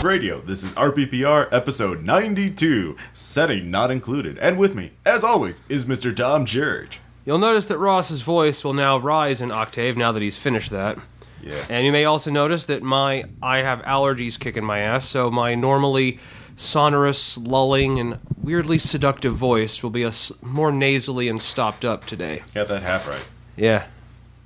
Radio. This is RPPR episode 92, setting not included. And with me, as always, is Mr. Tom George. You'll notice that Ross's voice will now rise an octave now that he's finished that. Yeah. And you may also notice that I have allergies kicking my ass, so my normally sonorous, lulling, and weirdly seductive voice will be more nasally and stopped up today. Got that half right. Yeah.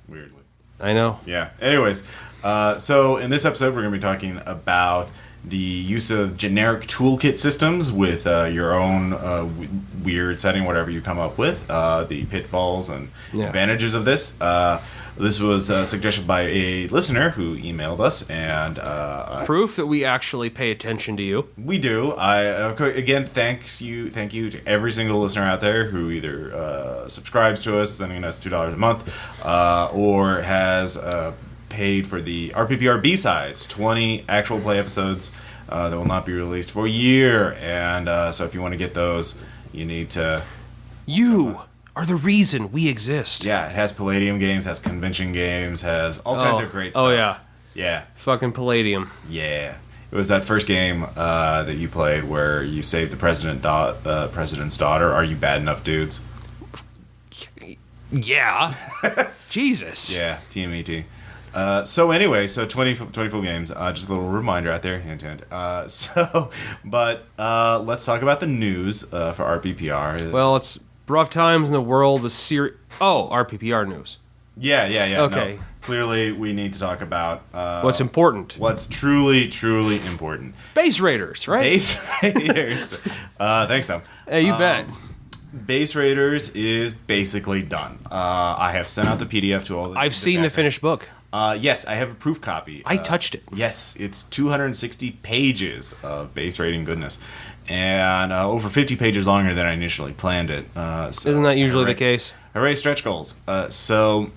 Weirdly. I know. Yeah. Anyways, so in this episode, we're going to be talking about the use of generic toolkit systems with your own weird setting, whatever you come up with, the pitfalls and advantages of this. This was suggested by a listener who emailed us, and proof that we actually pay attention to you. We do. Again, thank you to every single listener out there who either subscribes to us, sending us $2 a month, or has paid for the RPPR B-sides, 20 actual play episodes that will not be released for a year. And so if you want to get those, you need to... You are the reason we exist. Yeah, it has Palladium games, has convention games, has all kinds of great stuff. Oh, yeah. Yeah. Fucking Palladium. Yeah. It was that first game that you played where you saved the president's daughter. Are you bad enough, dudes? Yeah. Jesus. Yeah, TMET. So anyway, 20 full games. Just a little reminder out there, hint, hint. Let's talk about the news for RPPR. Well, it's rough times in the world with RPPR news. Yeah. Okay. No, clearly, we need to talk about what's important. What's truly important. Base Raiders, right? Base Raiders. Thanks, Tom. Hey, you bet. Base Raiders is basically done. I have sent out the PDF to all. I've seen the finished book. Yes, I have a proof copy. I touched it. Yes, it's 260 pages of base rating goodness, and over 50 pages longer than I initially planned it. So isn't that usually the case? Hooray, stretch goals. So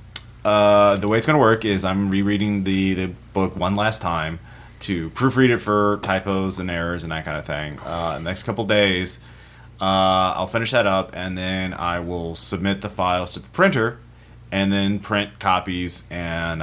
the way it's going to work is I'm rereading the book one last time to proofread it for typos and errors and that kind of thing. The next couple days, I'll finish that up, and then I will submit the files to the printer, and then print copies and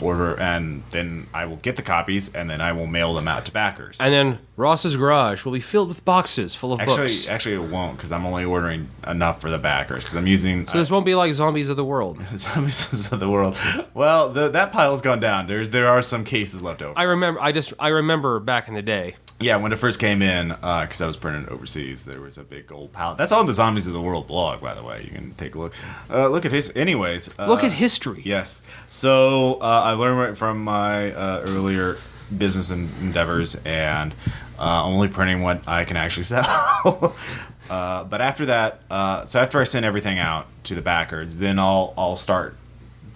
order, and then I will get the copies, and then I will mail them out to backers. And then Ross's garage will be filled with boxes full of books. Actually, it won't, because I'm only ordering enough for the backers, because I'm using... So this won't be like Zombies of the World. Zombies of the World. Well, that pile's gone down. There are some cases left over. I remember back in the day. Yeah, when it first came in, because I was printing it overseas, there was a big old pile. That's on the Zombies of the World blog, by the way. You can take a look. Look at his... Anyways. Look at history. Yes. So, I learned from my earlier business endeavors, and only printing what I can actually sell. But after that, so after I send everything out to the backers, then I'll start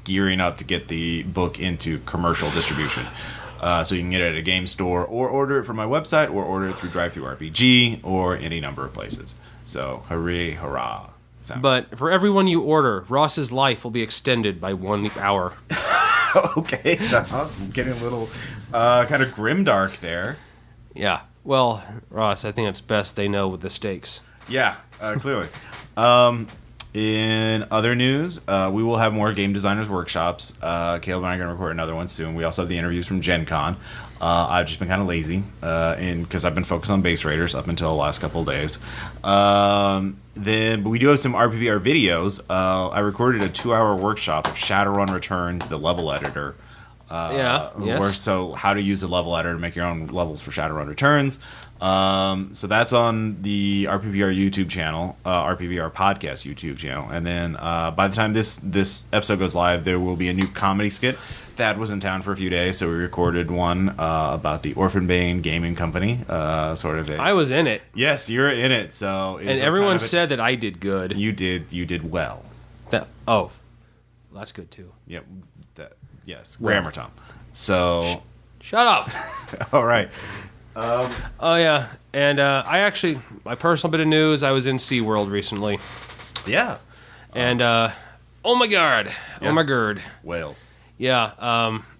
gearing up to get the book into commercial distribution. So you can get it at a game store, or order it from my website, or order it through DriveThruRPG, or any number of places. So, hooray, hurrah. But for everyone you order, Ross's life will be extended by 1 hour. Okay, so I'm getting a little kind of grimdark there. Yeah. Well, Ross, I think it's best they know with the stakes. Yeah, clearly. In other news, we will have more game designers workshops. Caleb and I are going to record another one soon. We also have the interviews from Gen Con. I've just been kind of lazy because I've been focused on Base Raiders up until the last couple of days. But we do have some RPPR videos. I recorded a 2-hour workshop of Shadowrun Return, the level editor. Yes. So how to use a level editor to make your own levels for Shadowrun Returns. So that's on the RPPR YouTube channel, RPPR podcast YouTube channel. And then by the time this episode goes live, there will be a new comedy skit. Thad was in town for a few days, so we recorded one about the Orphan Bane Gaming Company, sort of. I was in it. Yes, you're in it. So and everyone said that I did good. You did well. That's good too. Yep. Yes. Grammar, Tom. So. Shut up. All right. Oh yeah, and my personal bit of news, I was in SeaWorld recently. Yeah. And oh my god. Whales. Yeah.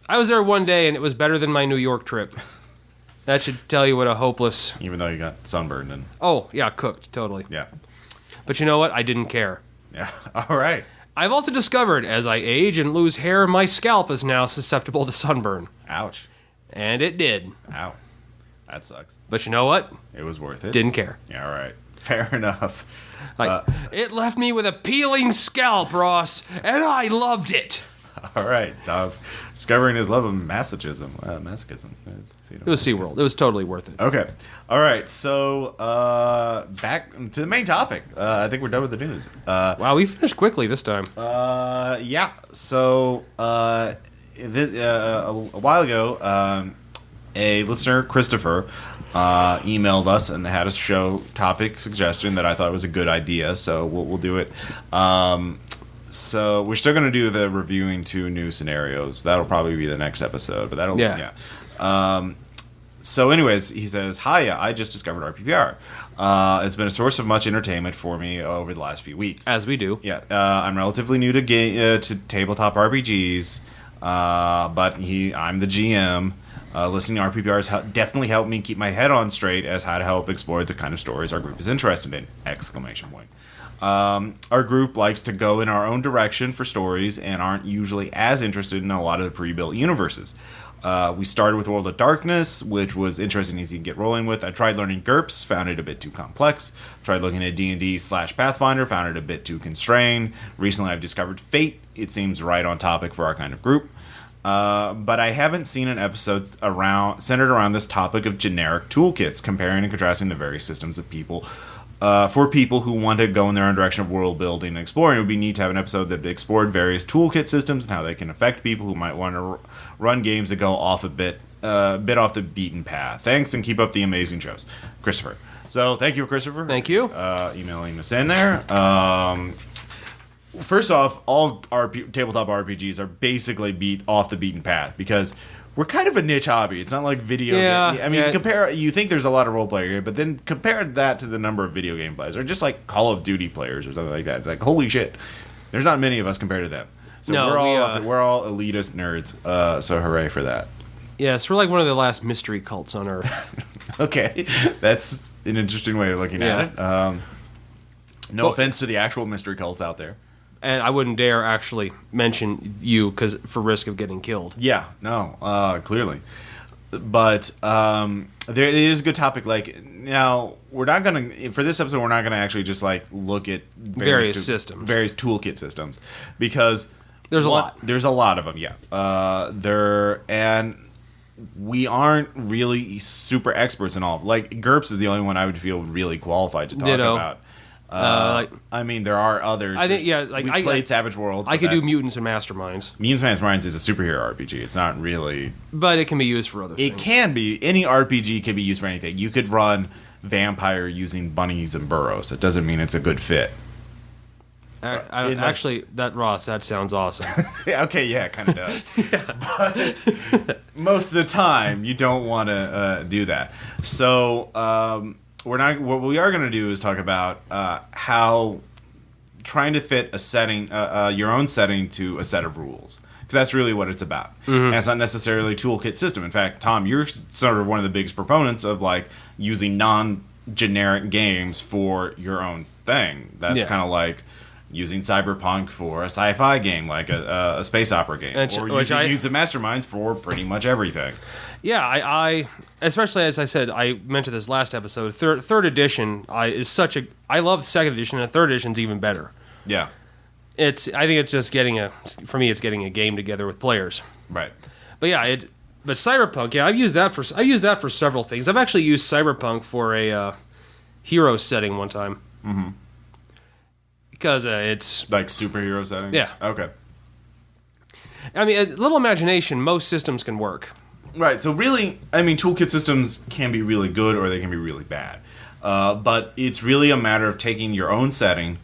I was there one day, and it was better than my New York trip. That should tell you what a hopeless... Even though you got sunburned and... Oh, yeah, cooked, totally. Yeah. But you know what? I didn't care. Yeah, all right. I've also discovered, as I age and lose hair, my scalp is now susceptible to sunburn. Ouch. And it did. Ow. That sucks. But you know what? It was worth it. Didn't care. Yeah, all right. Fair enough. It left me with a peeling scalp, Ross, and I loved it. All right. Discovering his love of masochism. Masochism. It was SeaWorld. It was totally worth it. Okay. All right. So back to the main topic. I think we're done with the news. Wow, we finished quickly this time. Yeah. So a while ago, a listener, Christopher, emailed us and had a show topic suggestion that I thought was a good idea. So we'll do it. So we're still going to do the reviewing 2 new scenarios. That'll probably be the next episode. But that'll yeah. So anyways, he says, "Hiya, I just discovered RPPR. It's been a source of much entertainment for me over the last few weeks. As we do. Yeah, I'm relatively new to tabletop RPGs, but I'm the GM. Listening to RPPR has definitely helped me keep my head on straight as how to help explore the kind of stories our group is interested in! ! Our group likes to go in our own direction for stories and aren't usually as interested in a lot of the pre-built universes. We started with World of Darkness, which was interesting as you can get rolling with. I tried learning GURPS, found it a bit too complex. Tried looking at D&D/Pathfinder, found it a bit too constrained. Recently I've discovered Fate. It seems right on topic for our kind of group. But I haven't seen an episode centered around this topic of generic toolkits, comparing and contrasting the various systems of people. For people who want to go in their own direction of world building and exploring, it would be neat to have an episode that explored various toolkit systems and how they can affect people who might want to run games that go off a bit off the beaten path. Thanks, and keep up the amazing shows, Christopher. So thank you, Christopher. Thank you. Emailing us in there. First off, all tabletop RPGs are basically off the beaten path because we're kind of a niche hobby. It's not like video game. I mean, if you think there's a lot of role player game, but then compare that to the number of video game players, or just like Call of Duty players or something like that. It's like, holy shit, there's not many of us compared to them. So we're all elitist nerds. So hooray for that. Yes, we're like one of the last mystery cults on Earth. Okay, that's an interesting way of looking at it. No offense to the actual mystery cults out there. And I wouldn't dare actually mention you for risk of getting killed. Yeah, no, clearly. But there it is a good topic. Like, now, we're not going to, for this episode, we're not going to actually just like look at various systems. Various toolkit systems. Because there's a lot. There's a lot of them, yeah. And we aren't really super experts in all. Like, GURPS is the only one I would feel really qualified to talk about. I mean, there are others. I think, we played Savage Worlds. I could do Mutants and Masterminds. Mutants and Masterminds is a superhero RPG. It's not really, but it can be used for other things. It can be. Any RPG can be used for anything. You could run Vampire using bunnies and burrows. It doesn't mean it's a good fit. Actually, that sounds awesome. Okay, yeah, it kind of does. But most of the time, you don't want to do that. So. What we are going to do is talk about how trying to fit a setting, your own setting, to a set of rules, because that's really what it's about. Mm-hmm. And it's not necessarily a toolkit system. In fact, Tom, you're sort of one of the biggest proponents of like using non-generic games for your own thing. That's kind of like using Cyberpunk for a sci-fi game, like a space opera game, or using Mutants and Masterminds for pretty much everything. Yeah, I especially, as I said, I mentioned this last episode. Third edition is such a. I love second edition, and third edition's even better. Yeah, I think it's just getting it's getting a game together with players. Right. But yeah, but Cyberpunk, yeah, I've used that for several things. I've actually used Cyberpunk for a hero setting one time. Mm-hmm. Because it's like superhero setting. Yeah. Okay. I mean, a little imagination, most systems can work. Right, so really, I mean, toolkit systems can be really good or they can be really bad. But it's really a matter of taking your own setting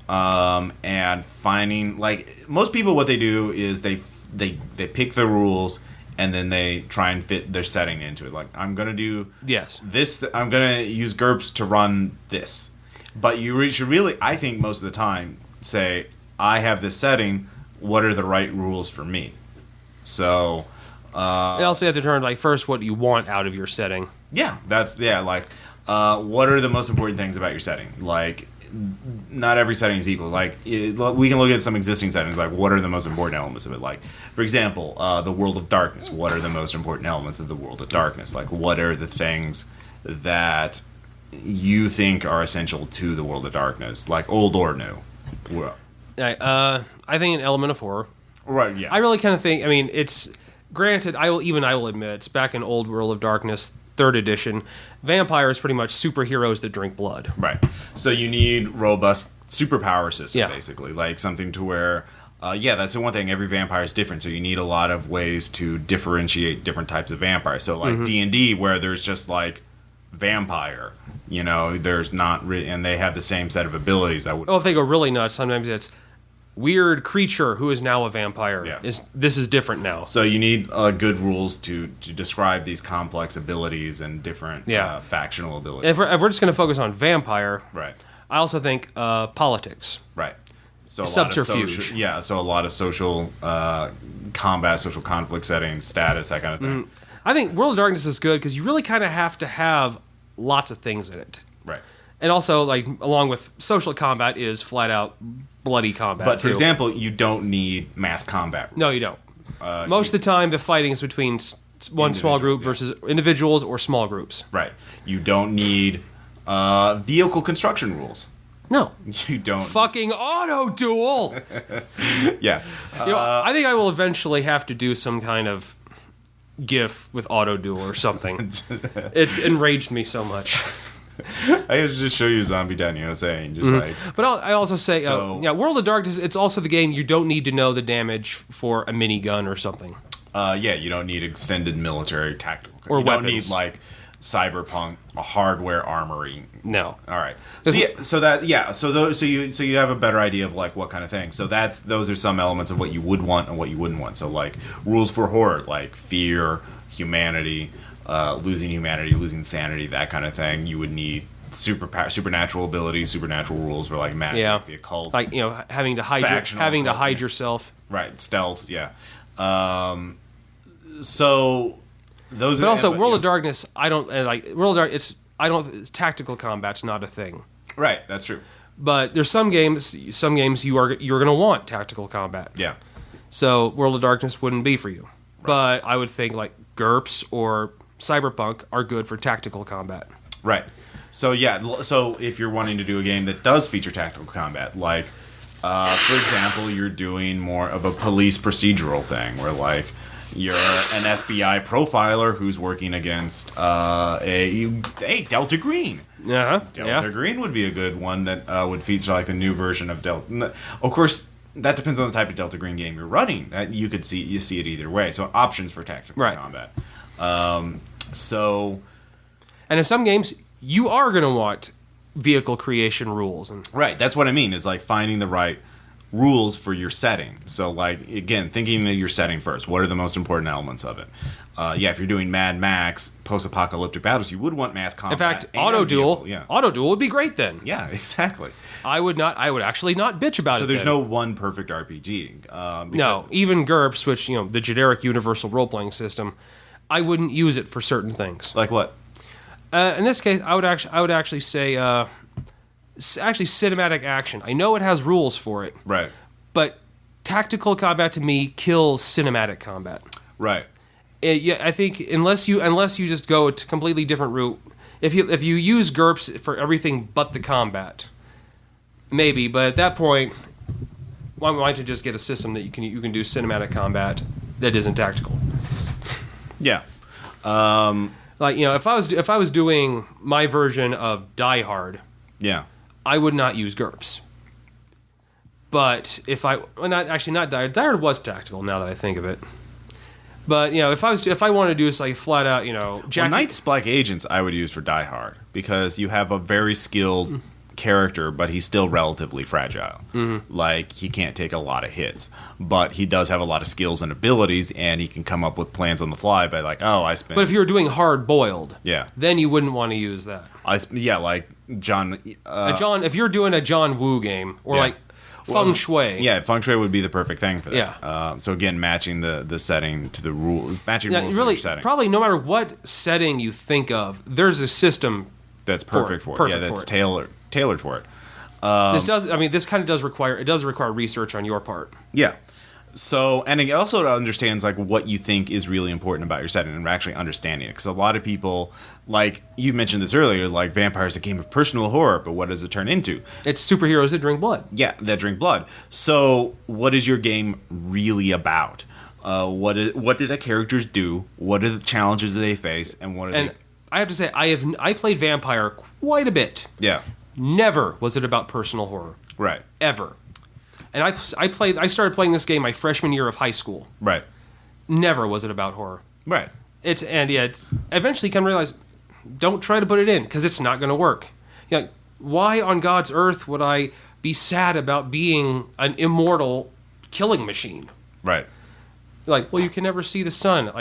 and finding, like, most people what they do is they pick the rules and then they try and fit their setting into it. Like, I'm going to do this, I'm going to use GURPS to run this. But you should really, I think most of the time, say, I have this setting, what are the right rules for me? So... you also have to determine, like, first what you want out of your setting. Yeah, what are the most important things about your setting? Like, not every setting is equal. Like we can look at some existing settings, like what are the most important elements of it. Like for example, the World of Darkness. What are the most important elements of the World of Darkness? Like what are the things that you think are essential to the World of Darkness, like old or new? Well, I think an element of horror. Right. Yeah. I really kind of think. I mean, it's granted. I will admit, it's back in old World of Darkness, 3rd edition. Vampires pretty much superheroes that drink blood. Right. So you need robust superpower system, Yeah. basically, like something to where. That's the one thing. Every vampire is different, so you need a lot of ways to differentiate different types of vampires. So, like D&D, where there's just like vampire, there's not, and they have the same set of abilities. That would. Oh, if they go really nuts, sometimes it's weird creature who is now a vampire. Yeah. This is different now. So you need good rules to describe these complex abilities and different factional abilities. If we're just going to focus on vampire, Right. I also think politics. Right. So a Subterfuge. So a lot of social combat, social conflict settings, status, that kind of thing. I think World of Darkness is good because you really kind of have to have lots of things in it. Right. And also, like, along with social combat is flat out bloody combat. But for too. example, you don't need mass combat rules. No, you don't. Most of the time, the fighting is between one small group versus individuals or small groups. Right. You don't need vehicle construction rules. No. You don't. Fucking auto duel! Yeah. I think I will eventually have to do some kind of GIF with auto duel or something. It's enraged me so much. I could just show you Zombie.USA and just like. But I also say, So- World of Darkness, it's also the game you don't need to know the damage for a minigun or something. You don't need extended military tactical. Or you weapons. don't need like cyberpunk a hardware armory. No. All right. So you have a better idea of like what kind of thing. So those are some elements of what you would want and what you wouldn't want. So like rules for horror, like fear, humanity, losing sanity, that kind of thing. You would need supernatural abilities, supernatural rules for like magic, the occult, like having to hide yourself. Right, stealth. Yeah. So those. But also, World of Darkness, I don't like World of Darkness. Tactical combat's not a thing. Right, that's true. But there's some games you're going to want tactical combat. Yeah. So World of Darkness wouldn't be for you. Right. But I would think like GURPS or Cyberpunk are good for tactical combat. Right. So so if you're wanting to do a game that does feature tactical combat, like for example, you're doing more of a police procedural thing where like you're an FBI profiler who's working against a Delta Green. Delta Green would be a good one that would feature like the new version of Delta. Of course, that depends on the type of Delta Green game you're running. That you see it either way. So options for tactical combat. And in some games, you are going to want vehicle creation rules. Right, that's what I mean, is like finding the right rules for your setting. So like, again, thinking of your setting first. What are the most important elements of it? If you're doing Mad Max, post-apocalyptic battles, you would want mass combat. In fact, auto duel would be great then. Yeah, exactly. I would actually not bitch about it. So there's no one perfect RPG. No, even GURPS, which the generic universal role-playing system, I wouldn't use it for certain things. Like what? In this case, I would actually say cinematic action. I know it has rules for it, right? But tactical combat to me kills cinematic combat. Right. I think unless you just go a completely different route, if you use GURPS for everything but the combat, maybe. But at that point, why don't you just get a system that you can do cinematic combat that isn't tactical? Yeah. Like if I was doing my version of Die Hard, I would not use GURPS. But if not Die Hard. Die Hard was tactical. Now that I think of it. But if I wanted to do this like flat out, Knight's Black Agents I would use for Die Hard because you have a very skilled character, but he's still relatively fragile. Mm-hmm. Like he can't take a lot of hits, but he does have a lot of skills and abilities, and he can come up with plans on the fly by like, But if you were doing hard boiled, yeah, then you wouldn't want to use that. Like John. If you're doing a John Woo game or like Feng Shui. Yeah, Feng Shui would be the perfect thing for that. Yeah. So again, matching the setting to the rules, rules really, to your setting. Probably no matter what setting you think of, there's a system that's perfect for it. That's tailored for it. This kind of does require research on your part. Yeah. So, and it also understands like what you think is really important about your setting and actually understanding it. Because a lot of people, like you mentioned this earlier, like vampires, a game of personal horror, but what does it turn into? It's superheroes that drink blood. Yeah, that drink blood. So, what is your game really about? What do the characters do? What are the challenges that they face? And what are they? I have to say, I played Vampire quite a bit. Yeah. Never was it about personal horror. Right. Ever. And I started playing this game my freshman year of high school. Right. Never was it about horror. Right. It's eventually you come to realize, don't try to put it in because it's not going to work. Why on God's earth would I be sad about being an immortal killing machine? Right. Well, you can never see the sun.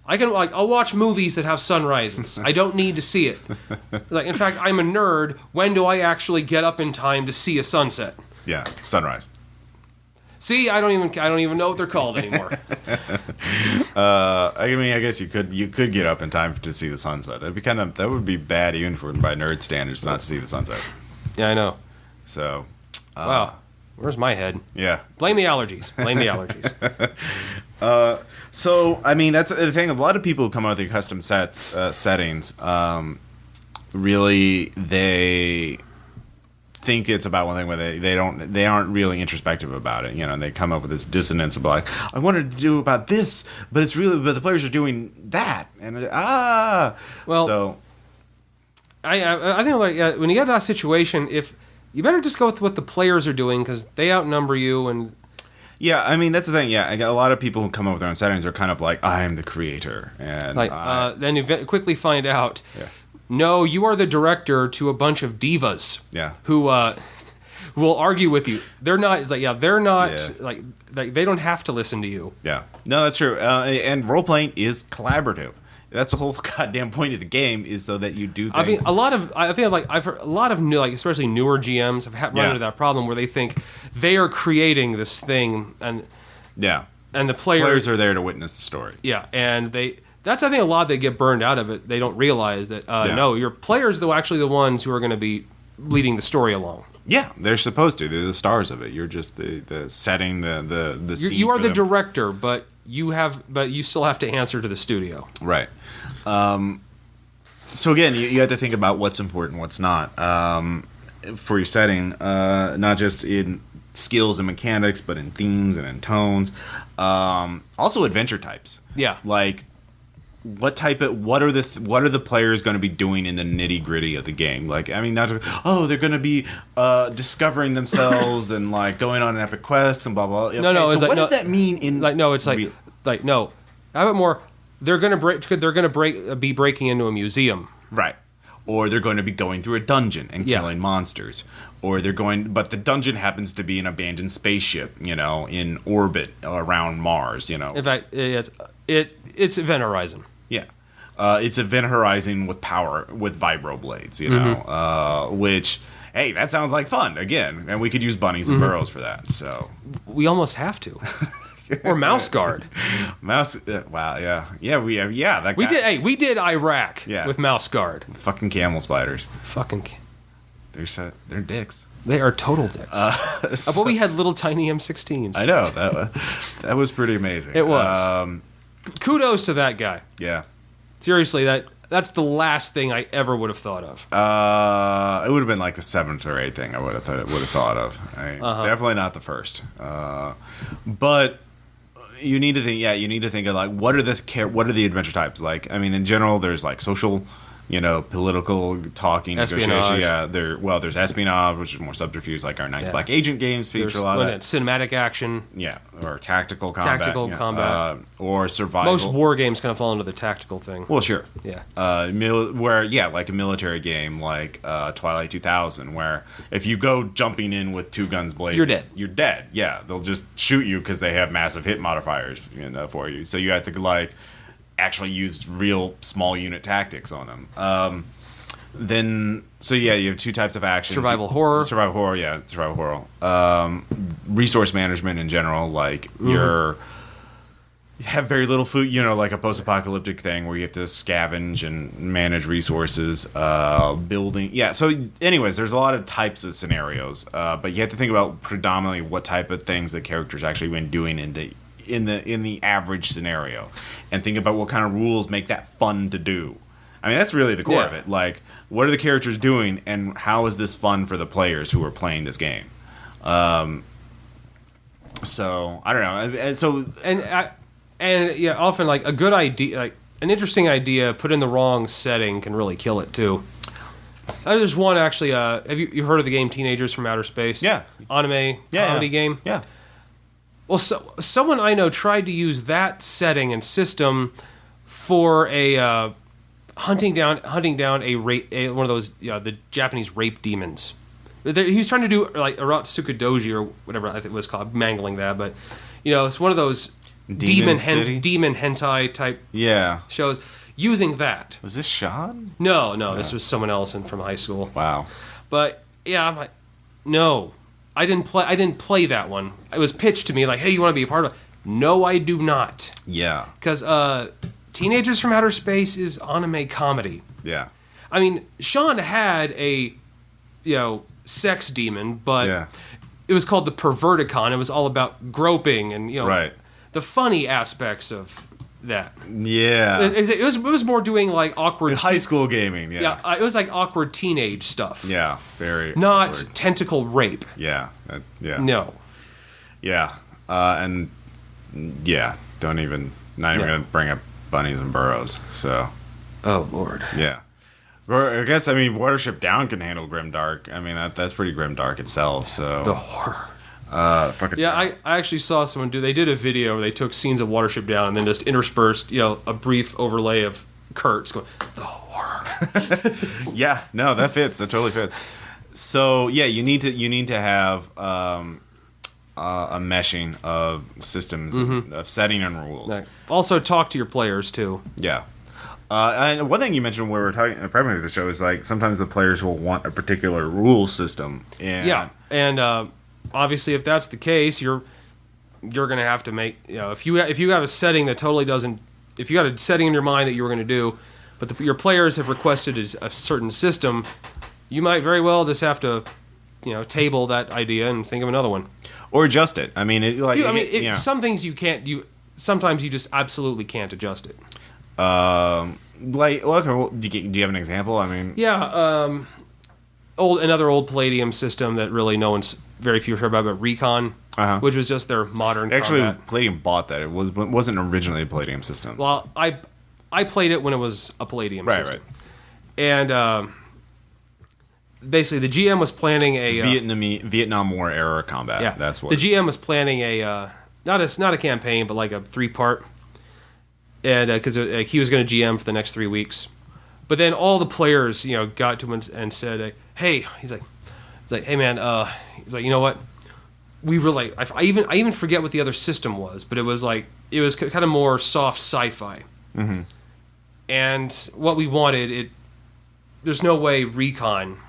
I'll watch movies that have sunrises. I don't need to see it. In fact, I'm a nerd. When do I actually get up in time to see a sunset? Yeah, sunrise. See, I don't even know what they're called anymore. I guess you could get up in time to see the sunset. That would be bad even by nerd standards not to see the sunset. Yeah, I know. So, wow, where's my head? Yeah, blame the allergies. So, that's the thing. A lot of people who come out with their custom settings. Really, they think it's about one thing where they aren't really introspective about it, and they come up with this dissonance of like, I wanted to do about this, but the players are doing that, and so I think when you get in that situation, if you better just go with what the players are doing because they outnumber you. And yeah, that's the thing. Yeah, a lot of people who come up with their own settings are kind of like, I'm the creator, and then you quickly find out. Yeah. No, you are the director to a bunch of divas. Yeah. Who will argue with you. They're not. It's they're not like they don't have to listen to you. Yeah. No, that's true. And role playing is collaborative. That's the whole goddamn point of the game is so that you do things. I've heard a lot of new, especially newer GMs have run into that problem where they think they are creating this thing and the players are there to witness the story. Yeah, and that's, I think, a lot that get burned out of it. They don't realize that, no, your players are actually the ones who are going to be leading the story along. Yeah, they're supposed to. They're the stars of it. You're just the setting, the scene. You are the director, but you still have to answer to the studio. Right. So again, you have to think about what's important, what's not for your setting, not just in skills and mechanics, but in themes and in tones. Also, adventure types. Yeah. What are the players going to be doing in the nitty gritty of the game? Not they're going to be discovering themselves and going on an epic quest and blah blah. Okay, no. So what does that mean in no? How about more? They're going to be breaking into a museum, right? Or they're going to be going through a dungeon and killing monsters. Or but the dungeon happens to be an abandoned spaceship, in orbit around Mars, In fact, it's Event Horizon. Yeah. It's Event Horizon with power, with vibro blades, which, hey, that sounds like fun, again. And we could use bunnies and burrows for that, so. We almost have to. Or Mouse Guard. Wow, yeah. Yeah, we have, that guy. We did Iraq with Mouse Guard. Fucking camel spiders. They're dicks. They are total dicks. But we had little tiny M16s. I know. That was pretty amazing. It was. Kudos to that guy. Yeah. Seriously, that's the last thing I ever would have thought of. It would have been like the 7th or 8th thing I would have thought of. Definitely not the first. But you need to think. Yeah, you need to think of what are the adventure types? In general, there's social. Political talking, negotiation. Yeah, there's espionage, which is more subterfuge, like our Night's Black Agent games feature a lot of that. Cinematic action. Yeah, or tactical combat. Or survival. Most war games kind of fall into the tactical thing. Well, sure. Yeah. Like a military game like Twilight 2000, where if you go jumping in with two guns blazing, You're dead. Yeah, they'll just shoot you because they have massive hit modifiers for you. So you have to actually use real small unit tactics on them. You have two types of actions. Survival horror, Resource management in general, have very little food, like a post-apocalyptic thing where you have to scavenge and manage resources, building. Yeah, so anyways, there's a lot of types of scenarios, but you have to think about predominantly what type of things the character's actually been doing in the average scenario, and think about what kind of rules make that fun to do. I mean, that's really the core of it. Like, what are the characters doing, and how is this fun for the players who are playing this game? So I don't know, and yeah, often like a good idea, like an interesting idea put in the wrong setting can really kill it too. There's one actually. Have you heard of the game Teenagers from Outer Space? Yeah, anime comedy game. Yeah. Well, someone I know tried to use that setting and system for a hunting down one of those the Japanese rape demons. He was trying to do like Aratsuka Doji or whatever I think it was called, mangling that, but it's one of those demon hentai type shows using that. Was this Sean? No, this was someone else from high school. Wow. But yeah, I'm like, no, I didn't play that one. It was pitched to me like, hey, you want to be a part of it? No, I do not. Yeah. Because Teenagers from Outer Space is anime comedy. Yeah. I mean, Sean had a sex demon, but it was called the Perverticon. It was all about groping and the funny aspects of that. Yeah, it was more doing like awkward high school gaming. Yeah, it was like awkward teenage stuff. Yeah, very not awkward. Tentacle rape. Yeah, no. Yeah, and not even gonna bring up bunnies and burrows. So, oh Lord. Yeah. I guess, Watership Down can handle grimdark. I mean, that's pretty grimdark itself, so... The horror. I actually saw someone they did a video where they took scenes of Watership Down and then just interspersed, a brief overlay of Kurt's going, the horror. Yeah, no, that fits. That totally fits. So, yeah, you need to have a meshing of systems, of setting and rules. Right. Also, talk to your players, too. Yeah. And one thing you mentioned when we were talking primarily the show is like sometimes the players will want a particular rule system. And obviously if that's the case, you're going to have to make if you have a setting that totally doesn't, if you got a setting in your mind that you were going to do, but your players have requested a certain system, you might very well just have to table that idea and think of another one or adjust it. Some things you can't. Sometimes you just absolutely can't adjust it. Do you have an example? Another old Palladium system that really very few heard about, but Recon, which was just their modern combat. Palladium bought that. It wasn't originally a Palladium system. Well, I played it when it was a Palladium system. Right. And basically the GM was planning a Vietnam War era combat. Yeah, that's what the GM was planning a not a campaign, but like a 3-part. And because he was going to GM for the next 3 weeks, but then all the players, got to him and said, "Hey," he's like, "Hey man," he's like, "You know what? We really, I even forget what the other system was, but it was kind of more soft sci-fi." Mm-hmm. And what we wanted, there's no way Recon,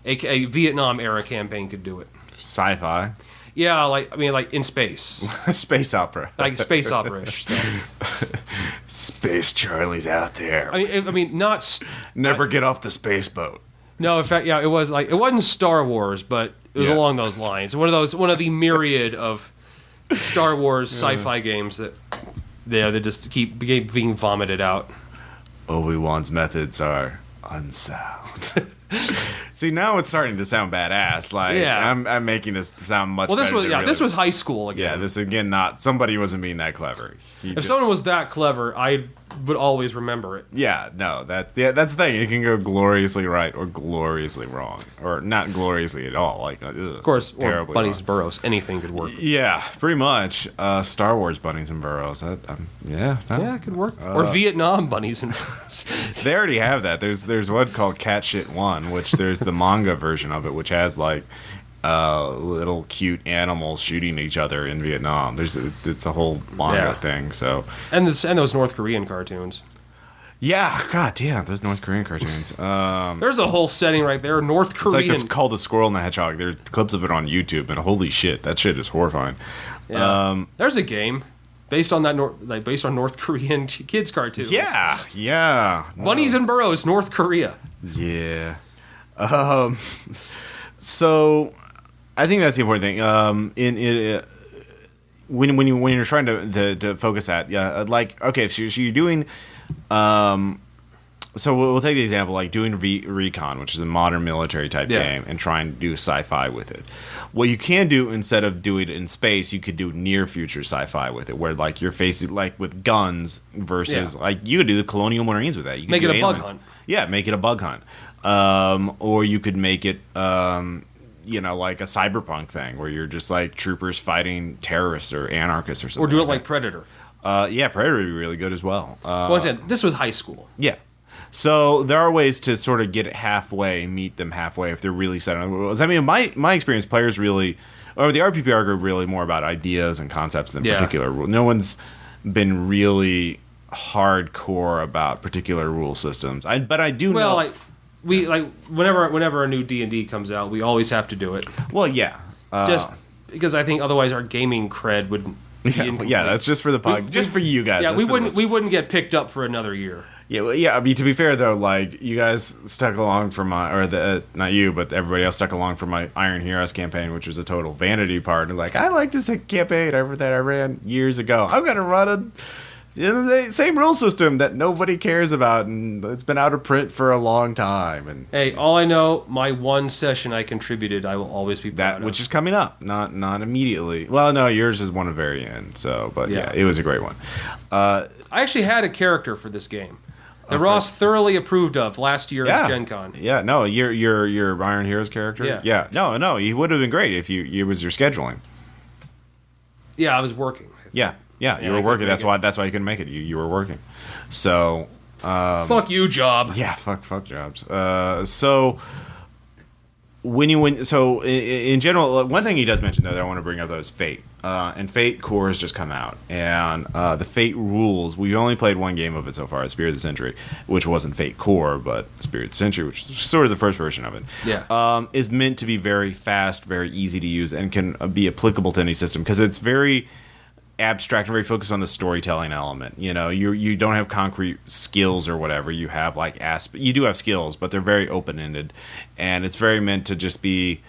a Vietnam era campaign, could do it. Sci-fi. Yeah, like in space. Space opera. Like space opera-ish stuff. Space Charlie's out there. Not... Never get off the space boat. No, in fact, it was it wasn't Star Wars, but it was along those lines. One of the myriad of Star Wars sci-fi games that they just keep being vomited out. Obi-Wan's methods are unsound. See, now it's starting to sound badass. I'm making this sound much better. This was high school again. Yeah, this again, somebody wasn't being that clever. If someone was that clever, I would always remember it. Yeah, no, that's the thing. It can go gloriously right or gloriously wrong, or not gloriously at all. Of course, or bunnies and burrows, anything could work. Yeah, pretty much. Star Wars bunnies and burrows. It could work. Or Vietnam bunnies and burrows. They already have that. There's one called Cat Shit 1, which there's the manga version of it, which has little cute animals shooting each other in Vietnam. It's a whole manga thing. So and those North Korean cartoons. Yeah, god yeah, those North Korean cartoons. There's a whole setting right there. North Korean. It's called The Squirrel and the Hedgehog. There's clips of it on YouTube, and holy shit, that shit is horrifying. Yeah. There's a game. based on North Korean kids cartoons. Yeah. Bunnies and Burrows, North Korea. Yeah. So I think that's the important thing. When you're trying to focus that, like, okay, so you're doing, so we'll take the example, like doing Recon, which is a modern military type game, and trying to do sci-fi with it. What you can do, instead of doing it in space, you could do near future sci-fi with it, where like you're facing, like with guns versus like you could do the Colonial Marines with that. You could make it a aliens. bug hunt. Yeah, make it a bug hunt. Or you could make it, like a cyberpunk thing where you're just like troopers fighting terrorists or anarchists or something. Or do it like Predator. Predator would be really good as well. Once again, this was high school. Yeah. So there are ways to sort of get it halfway, meet them halfway if they're really set on the rules. I mean, my experience, players really, or the RPPR group really more about ideas and concepts than particular rules. No one's been really hardcore about particular rule systems. But I do know. Well, whenever a new D&D comes out, we always have to do it. Well, yeah. Just because I think otherwise our gaming cred would. Yeah, that's just for the podcast. Just for you guys. Yeah, we wouldn't get picked up for another year. Yeah, I mean, to be fair though, like you guys stuck along for not you, but everybody else stuck along for my Iron Heroes campaign, which was a total vanity part. And like, I like this campaign that I ran years ago. I'm gonna run the same rule system that nobody cares about, and it's been out of print for a long time. And hey, all I know, my one session I contributed, I will always be proud of. Which is coming up, not immediately. Well, no, yours is one at the very end. So, but yeah, it was a great one. I actually had a character for this game. that Ross thoroughly approved of last year at Gen Con. Yeah, no, your Iron Heroes character? Yeah. No, he would have been great if it was your scheduling. Yeah, I was working. Yeah, you were working. That's why you couldn't make it. You were working. So fuck you, job. Yeah, fuck jobs. So in general, one thing he does mention though that I want to bring up though is Fate. And Fate Core has just come out, and the Fate rules. We've only played one game of it so far, Spirit of the Century, which wasn't Fate Core, but Spirit of the Century, which is sort of the first version of it. Yeah, is meant to be very fast, very easy to use, and can be applicable to any system because it's very abstract and very focused on the storytelling element. You know, you don't have concrete skills or whatever. You have you do have skills, but they're very open ended, and it's very meant to just be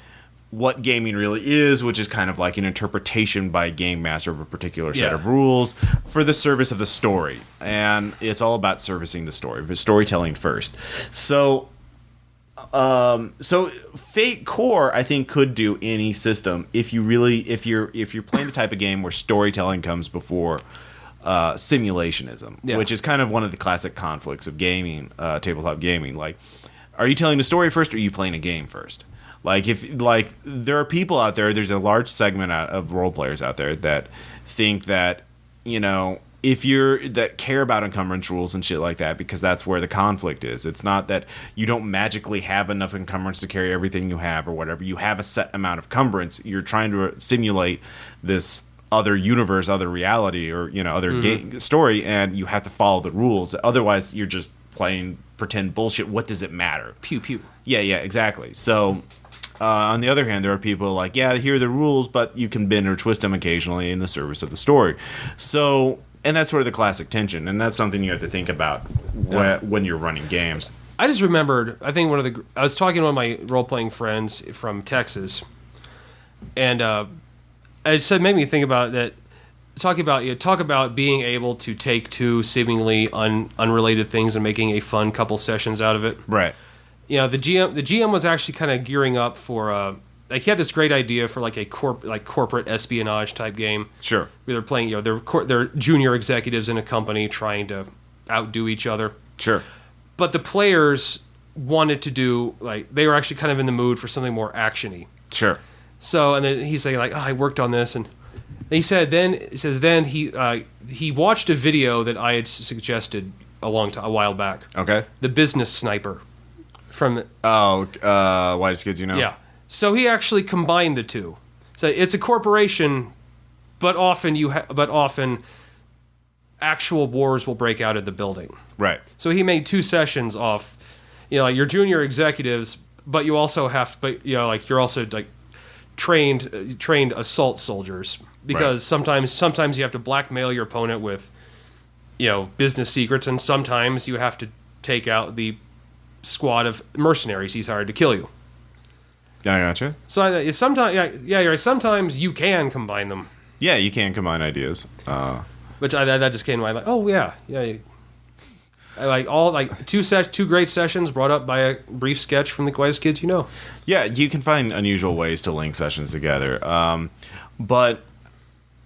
what gaming really is, which is kind of like an interpretation by a game master of a particular set of rules for the service of the story. And it's all about servicing the story, storytelling first. So Fate Core, I think, could do any system if you're playing the type of game where storytelling comes before simulationism, which is kind of one of the classic conflicts of gaming, tabletop gaming. Like, are you telling a story first, or are you playing a game first? There are people out there. There's a large segment of role players out there that think that, that care about encumbrance rules and shit like that, because that's where the conflict is. It's not that you don't magically have enough encumbrance to carry everything you have or whatever. You have a set amount of encumbrance. You're trying to simulate this other universe, other reality, or other game story, and you have to follow the rules. Otherwise, you're just playing pretend bullshit. What does it matter? Pew pew. Yeah, exactly. So. On the other hand, there are people like, here are the rules, but you can bend or twist them occasionally in the service of the story. So, and that's sort of the classic tension, and that's something you have to think about when you're running games. I just remembered, I was talking to one of my role-playing friends from Texas, and it made me think about that. Talk about being able to take two seemingly unrelated things and making a fun couple sessions out of it. Right. The GM was actually kind of gearing up for he had this great idea for a corporate espionage type game. Sure. Where they're playing, they're junior executives in a company trying to outdo each other. Sure. But the players wanted to do they were actually kind of in the mood for something more actiony. Sure. So and then he's saying I worked on this, and he says he watched a video that I had suggested a while back. Okay. The Business Sniper. Whitest Kids You Know? Yeah. So he actually combined the two. So it's a corporation, but often actual wars will break out of the building. Right. So he made two sessions off, your junior executives, but you're also trained assault soldiers. because sometimes you have to blackmail your opponent with, business secrets, and sometimes you have to take out the squad of mercenaries he's hired to kill you. I gotcha. So sometimes, you're right. Sometimes you can combine them. Yeah, you can combine ideas. Which that just came to mind. Like, oh yeah. I like two great sessions brought up by a brief sketch from the Quietest Kids You Know. Yeah, you can find unusual ways to link sessions together. But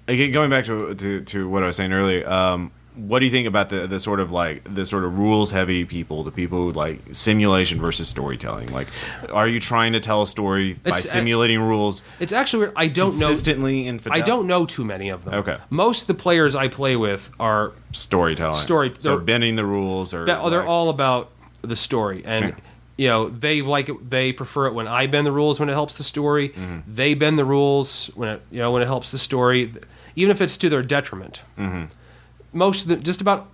again, going back to what I was saying earlier, what do you think about the sort of rules heavy people, the people who like simulation versus storytelling? Like, are you trying to tell a story by simulating rules? It's actually weird. I don't consistently know. I don't know too many of them. Okay. Most of the players I play with are storytelling. So bending the rules, they're all about the story, and they like it. They prefer it when I bend the rules when it helps the story. Mm-hmm. They bend the rules when it helps the story, even if it's to their detriment. Mm-hmm. Just about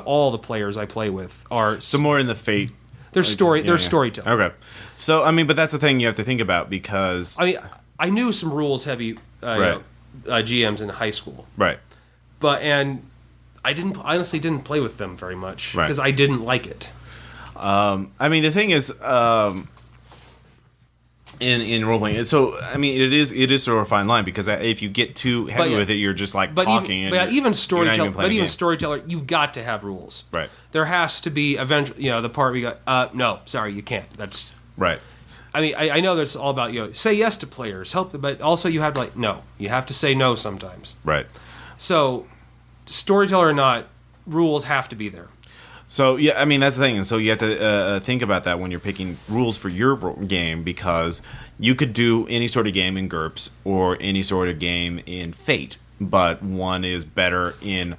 all the players I play with are more in the Fate. They're storytelling. Okay, so but that's the thing you have to think about, because I knew some rules heavy GMs in high school, right? And I honestly didn't play with them very much because I didn't like it. The thing is, in role playing, so it is sort of a fine line, because if you get too heavy with it, you're just like talking. Even storyteller, you've got to have rules. Right. There has to be eventually, the part where you go, no, sorry, you can't. That's right. I know that's all about say yes to players, help them, but also you have to no. You have to say no sometimes. Right. So, storyteller or not, rules have to be there. So, that's the thing. And so you have to think about that when you're picking rules for your game, because you could do any sort of game in GURPS or any sort of game in Fate, but one is better in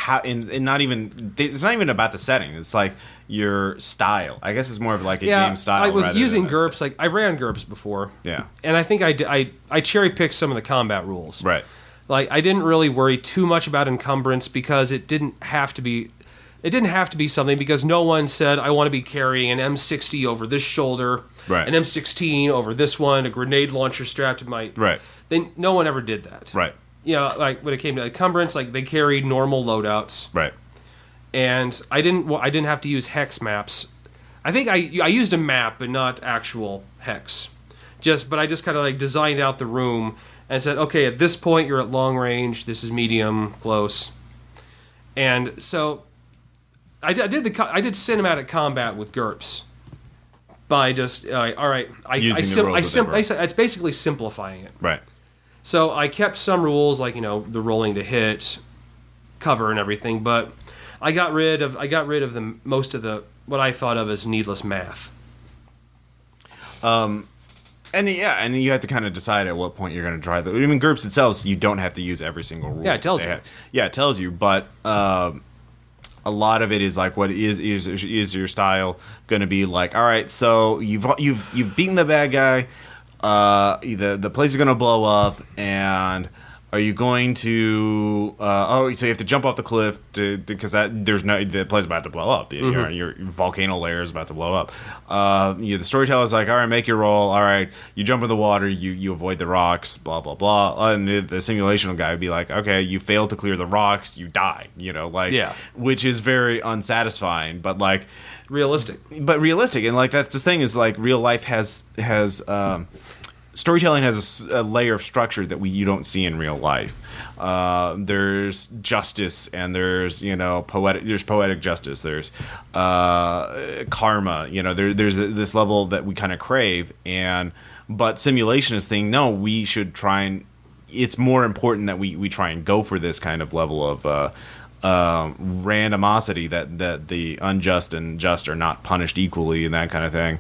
it's not even about the setting. It's like your style. I guess it's more of like a game style. With using GURPS, like I ran GURPS before. Yeah. And I think I cherry picked some of the combat rules. Right. Like I didn't really worry too much about encumbrance, because it didn't have to be something, because no one said, I want to be carrying an M60 over this shoulder, right, an M16 over this one, a grenade launcher strapped to my... Right. No one ever did that. Right. Like when it came to encumbrance, like they carried normal loadouts. Right. And I didn't have to use hex maps. I think I used a map, but not actual hex. But I just kind of like designed out the room and said, okay, at this point you're at long range, this is medium, close. And so... I did cinematic combat with GURPS by just all right. It's basically simplifying it. Right. So I kept some rules like the rolling to hit, cover, and everything, but I got rid of most of the what I thought of as needless math. And then you have to kind of decide at what point you're going to try that. GURPS itself, you don't have to use every single rule. Yeah, it tells you. It tells you, but. A lot of it is like, what is your style going to be like? All right, so you've beaten the bad guy. The place is going to blow up, and are you going to? So you have to jump off the cliff because the place is about to blow up. Mm-hmm. Your volcano layer is about to blow up. The storyteller's like, all right, make your roll. All right, you jump in the water, you avoid the rocks, blah blah blah. And the simulation guy would be like, okay, you failed to clear the rocks, you die. Which is very unsatisfying, but like realistic. And like that's the thing is like real life has. Storytelling has a layer of structure that you don't see in real life. There's justice, and there's poetic justice. There's karma. There's this level that we kind of crave. But simulation is thing. No, we should try and. It's more important that we try and go for this kind of level of randomosity, that the unjust and just are not punished equally, and that kind of thing.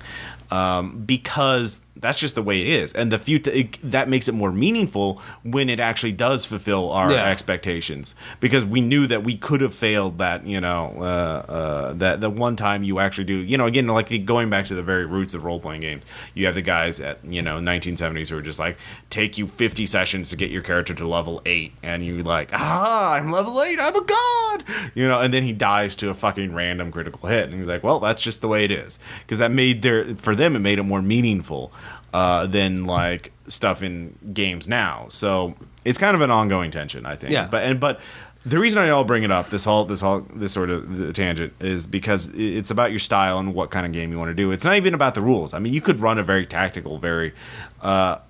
Because that's just the way it is, and that makes it more meaningful when it actually does fulfill our expectations. Because we knew that we could have failed that, that the one time you actually do, again, like going back to the very roots of role playing games, you have the guys at 1970s who are just like, take you 50 sessions to get your character to level 8, and you like, I'm level 8, I'm a god, and then he dies to a fucking random critical hit, and he's like, well, that's just the way it is, because that made it made it more meaningful. than like stuff in games now. So it's kind of an ongoing tension, I think. Yeah. But the reason I all bring it up, this sort of the tangent, is because it's about your style and what kind of game you want to do. It's not even about the rules. I mean, you could run a very tactical, I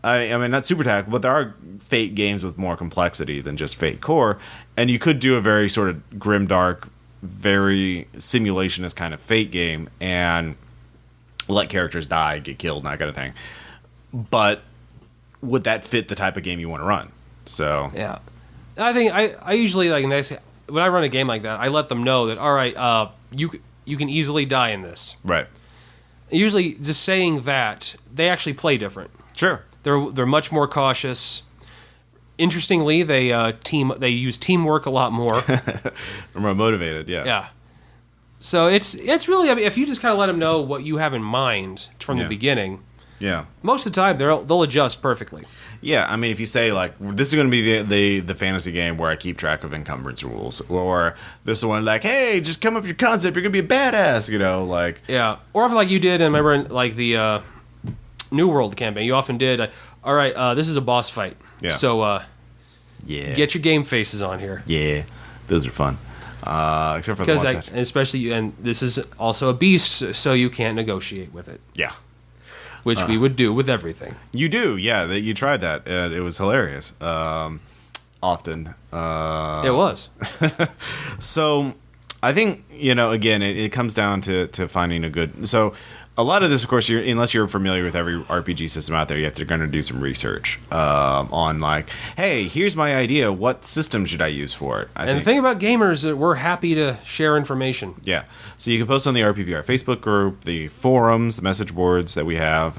mean, not super tactical, but there are Fate games with more complexity than just Fate Core, and you could do a very sort of grimdark, very simulationist kind of Fate game and let characters die, get killed, and that kind of thing. But would that fit the type of game you want to run? So yeah. I think I usually like when I run a game like that, I let them know that all right, you can easily die in this. Right. Usually, just saying that they actually play different. Sure. They're much more cautious. Interestingly, they use teamwork a lot more. They're more motivated. Yeah. Yeah. So it's really, I mean, if you just kind of let them know what you have in mind from the beginning. Yeah. Most of the time, they'll adjust perfectly. Yeah, I mean, if you say, like, this is going to be the fantasy game where I keep track of encumbrance rules, or this is one like, hey, just come up with your concept, you're going to be a badass, you know, like... Yeah, or if, like, you did, and remember, in, like, the New World campaign, you often did, all right, this is a boss fight, so, get your game faces on here. Yeah, those are fun. Except for the one session. Especially, and this is also a beast, so you can't negotiate with it. Yeah. Which we would do with everything. You do, yeah. You tried that, and it was hilarious. Often. It was. So, I think, you know, again, it comes down to finding a good... So, a lot of this, of course, unless you're familiar with every RPG system out there, you have to kind of do some research on, like, hey, here's my idea. What system should I use for it? The thing about gamers is that we're happy to share information. Yeah. So you can post on the RPPR Facebook group, the forums, the message boards that we have,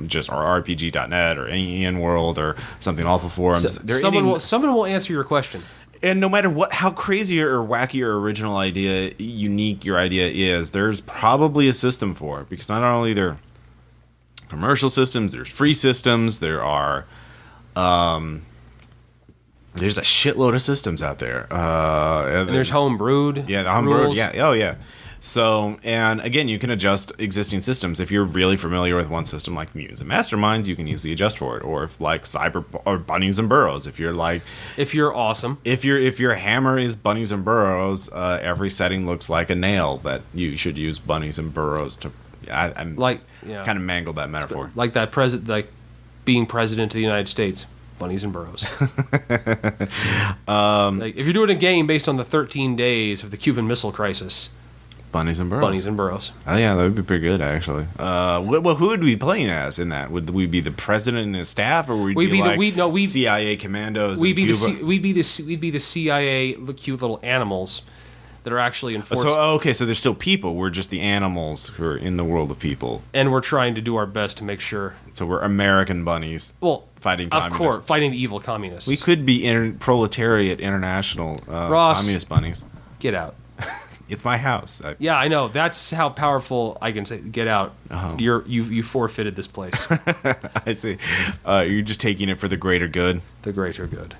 just our RPG.net or AEN World or something awful forums. Someone will answer your question. And no matter how crazy or wacky or original idea, unique your idea is, there's probably a system for it. Because not only there are commercial systems, there's free systems, there are... there's a shitload of systems out there. And there's homebrewed. Yeah, the homebrewed. Yeah. Oh, yeah. So, and again, you can adjust existing systems. If you're really familiar with one system, like Mutants and Masterminds, you can easily adjust for it. Or if like Cyber or Bunnies and Burrows, if you're awesome, if your hammer is Bunnies and Burrows, every setting looks like a nail that you should use Bunnies and Burrows to. I'm kind of mangled that metaphor. Like that like being president of the United States. Bunnies and Burrows. Like if you're doing a game based on the 13 days of the Cuban Missile Crisis. Bunnies and Burrows. Bunnies and Burrows. Oh yeah, that would be pretty good actually. Who would we be playing as in that? Would we be the president and his staff, or would we be CIA commandos? We'd be the CIA, the cute little animals that are actually enforced. So there's still people. We're just the animals who are in the world of people, and we're trying to do our best to make sure. So we're American bunnies. Well, fighting communists. Of course, fighting the evil communists. We could be proletariat international communist bunnies. Get out. It's my house. Yeah, I know. That's how powerful I can say. Get out. You forfeited this place. I see. You're just taking it for the greater good. The greater good.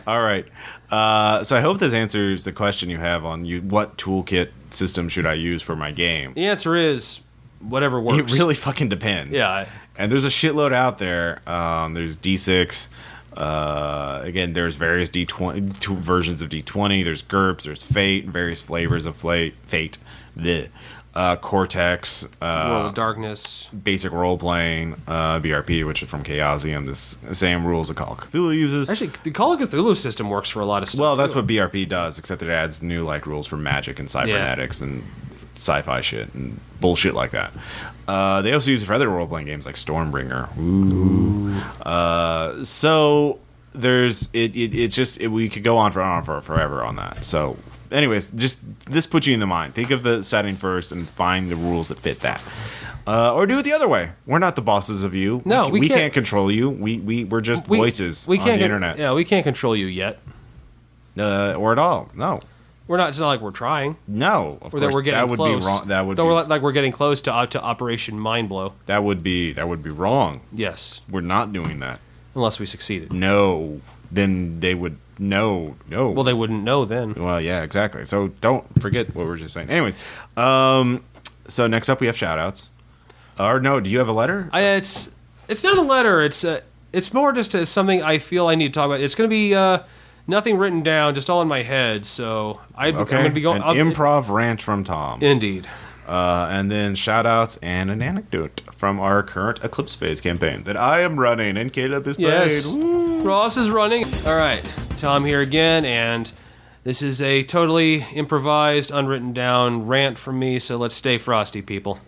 All right. So I hope this answers the question you have on what toolkit system should I use for my game. The answer is whatever works. It really fucking depends. Yeah. And there's a shitload out there. There's D6. Again, there's various D20 versions of D20. There's GURPS, there's Fate, various flavors of Fate. Cortex, World of Darkness, basic role playing, BRP, which is from Chaosium. The same rules that Call of Cthulhu uses. Actually, the Call of Cthulhu system works for a lot of stuff. Well, that's what BRP does, except it adds new rules for magic and cybernetics and sci-fi shit and bullshit like that. They also use it for other role-playing games like Stormbringer. Ooh. So there's it's just we could go on for forever on that. So anyways, just this puts you in the mind. Think of the setting first and find the rules that fit that. Or do it the other way. We're not the bosses of you. No, we can't control you. We're just voices on the internet. Yeah, we can't control you yet. Or at all. No. We're not. It's not like we're trying. No, of course, we're getting that would close. be wrong. That would. We're like we're getting close to Operation Mindblow. That would be wrong. Yes, we're not doing that unless we succeeded. No, then they would. No. Well, they wouldn't know then. Well, yeah, exactly. So don't forget what we were just saying. Anyways, so next up we have shoutouts. Or no, do you have a letter? It's not a letter. It's more just something I feel I need to talk about. It's going to be nothing written down, just all in my head. So I'm going to be going improv rant from Tom. Indeed. And then shout-outs and an anecdote from our current Eclipse Phase campaign that I am running and Caleb is playing. Yes, Ross is running. All right, Tom here again, and this is a totally improvised, unwritten down rant from me, so let's stay frosty, people.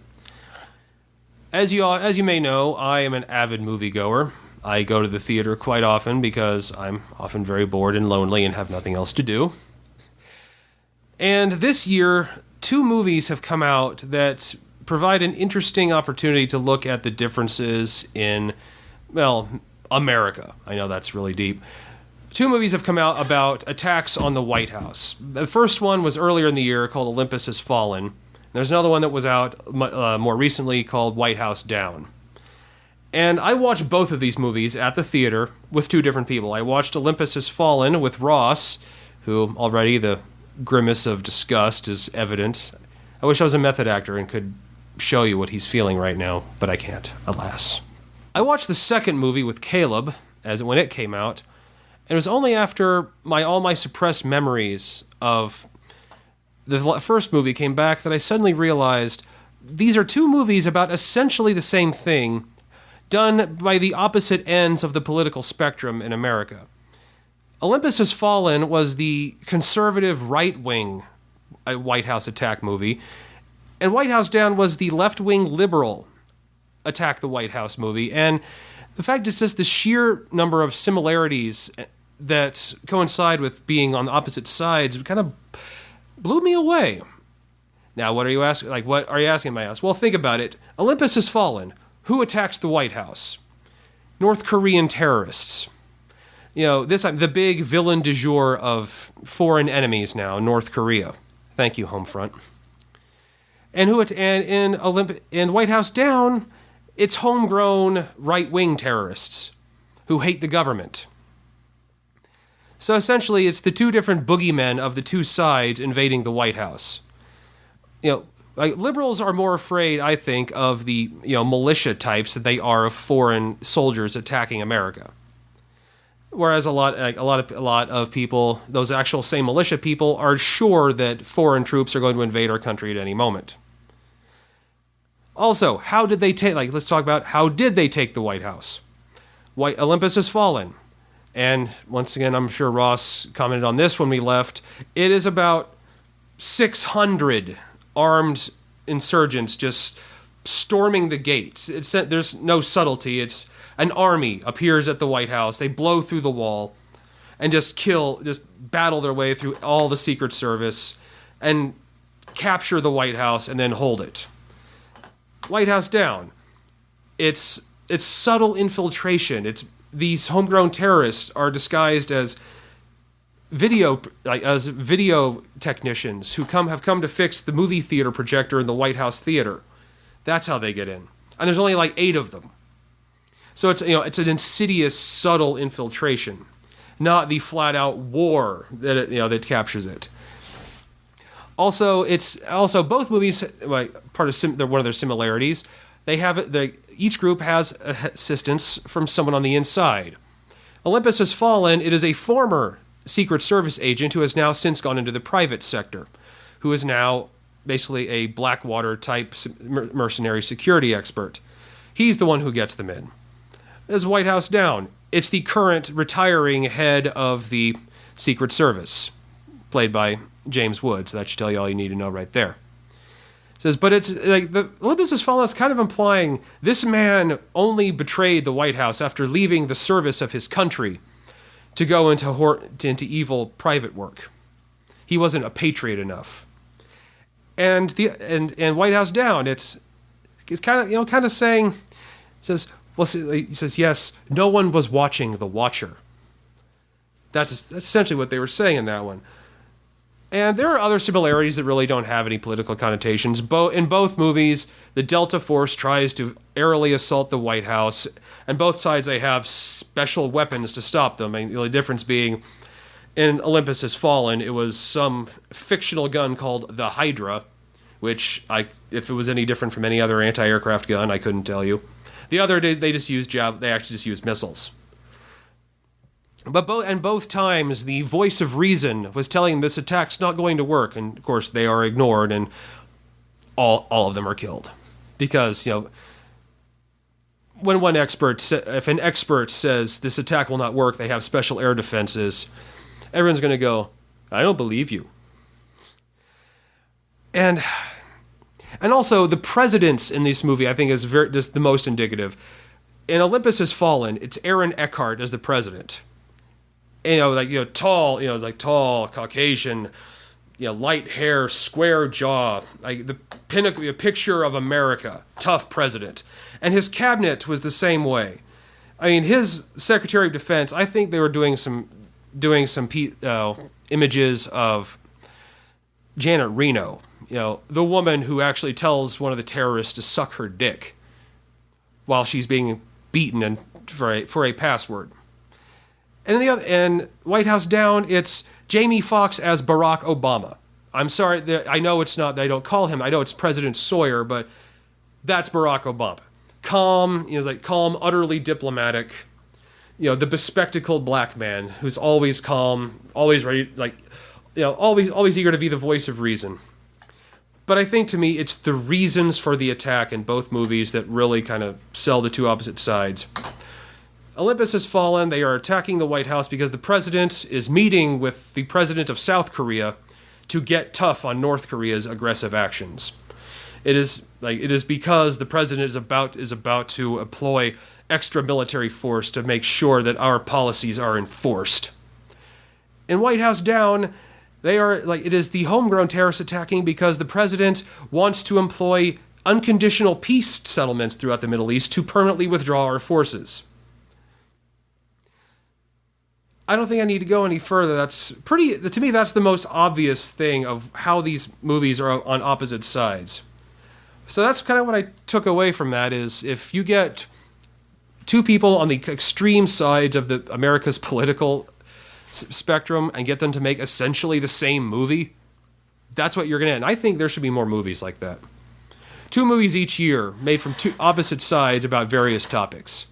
As you may know, I am an avid moviegoer. I go to the theater quite often because I'm often very bored and lonely and have nothing else to do. And this year, 2 movies have come out that provide an interesting opportunity to look at the differences in, well, America. I know that's really deep. 2 movies have come out about attacks on the White House. The first one was earlier in the year called Olympus Has Fallen. There's another one that was out more recently called White House Down. And I watched both of these movies at the theater with 2 different people. I watched Olympus Has Fallen with Ross, who already the grimace of disgust is evident. I wish I was a method actor and could show you what he's feeling right now, but I can't, alas. I watched the second movie with Caleb when it came out, and it was only after all my suppressed memories of the first movie came back that I suddenly realized these are 2 movies about essentially the same thing, done by the opposite ends of the political spectrum in America. Olympus Has Fallen was the conservative right-wing White House attack movie, and White House Down was the left-wing liberal attack the White House movie. And the fact is just the sheer number of similarities that coincide with being on the opposite sides kind of blew me away. Now, what are you asking? What are you asking my ass? Well, think about it. Olympus Has Fallen. Who attacks the White House? North Korean terrorists. The big villain du jour of foreign enemies now, North Korea. Thank you, Homefront. And in White House Down, it's homegrown right-wing terrorists who hate the government. So essentially, it's the 2 different boogeymen of the 2 sides invading the White House. Liberals are more afraid, I think, of the militia types than they are of foreign soldiers attacking America. Whereas a lot of people, those actual same militia people, are sure that foreign troops are going to invade our country at any moment. Also, how did they take? Let's talk about how did they take the White House? Olympus Has Fallen, and once again, I'm sure Ross commented on this when we left. It is about 600 armed insurgents just storming the gates. There's no subtlety. It's an army appears at the White House. They blow through the wall and just battle their way through all the Secret Service and capture the White House and then hold it. White House Down. It's subtle infiltration. These homegrown terrorists are disguised as video technicians who have come to fix the movie theater projector in the White House theater. That's how they get in. And there's only 8 of them. So it's an insidious, subtle infiltration, not the flat-out war that captures it. Also, both movies, part of one of their similarities, each group has assistance from someone on the inside. Olympus Has Fallen. It is a former Secret Service agent who has now since gone into the private sector, who is now basically a Blackwater-type mercenary security expert. He's the one who gets them in. As White House Down, it's the current retiring head of the Secret Service, played by James Woods. That should tell you all you need to know right there. It says, but it's the Olympus Has Fallen is kind of implying this man only betrayed the White House after leaving the service of his country to go into evil private work. He wasn't a patriot enough. And White House Down, it's kind of saying, he says, yes, no one was watching the watcher. That's essentially what they were saying in that one. And there are other similarities that really don't have any political connotations. In both movies, the Delta Force tries to airily assault the White House, and both sides, they have special weapons to stop them. And the difference being, in Olympus Has Fallen, it was some fictional gun called the Hydra, which if it was any different from any other anti-aircraft gun, I couldn't tell you. The other, they just used they actually just used missiles. But both times, the voice of reason was telling them this attack's not going to work, and of course they are ignored, and all of them are killed. Because, when if an expert says this attack will not work, they have special air defenses, everyone's going to go, I don't believe you. And also, the presidents in this movie, I think, is just the most indicative. In Olympus Has Fallen, it's Aaron Eckhart as the president. Tall, tall, Caucasian, light hair, square jaw, like the pinnacle, a picture of America, tough president. And his cabinet was the same way. I mean, his Secretary of Defense, I think they were doing some images of Janet Reno, the woman who actually tells one of the terrorists to suck her dick while she's being beaten for a password. And White House Down, it's Jamie Foxx as Barack Obama. I'm sorry, I know it's not, they don't call him, I know it's President Sawyer, but that's Barack Obama. Calm, calm, utterly diplomatic, the bespectacled black man who's always calm, always ready, always eager to be the voice of reason. But I think, to me, it's the reasons for the attack in both movies that really kind of sell the two opposite sides. Olympus Has Fallen, they are attacking the White House because the president is meeting with the president of South Korea to get tough on North Korea's aggressive actions. It is because the president is about to employ extra military force to make sure that our policies are enforced. In White House Down, it is the homegrown terrorists attacking because the president wants to employ unconditional peace settlements throughout the Middle East to permanently withdraw our forces. I don't think I need to go any further. To me, that's the most obvious thing of how these movies are on opposite sides. So that's kind of what I took away from that, is if you get two people on the extreme sides of America's political spectrum and get them to make essentially the same movie, that's what you're going to get. And I think there should be more movies like that. 2 movies each year made from two opposite sides about various topics.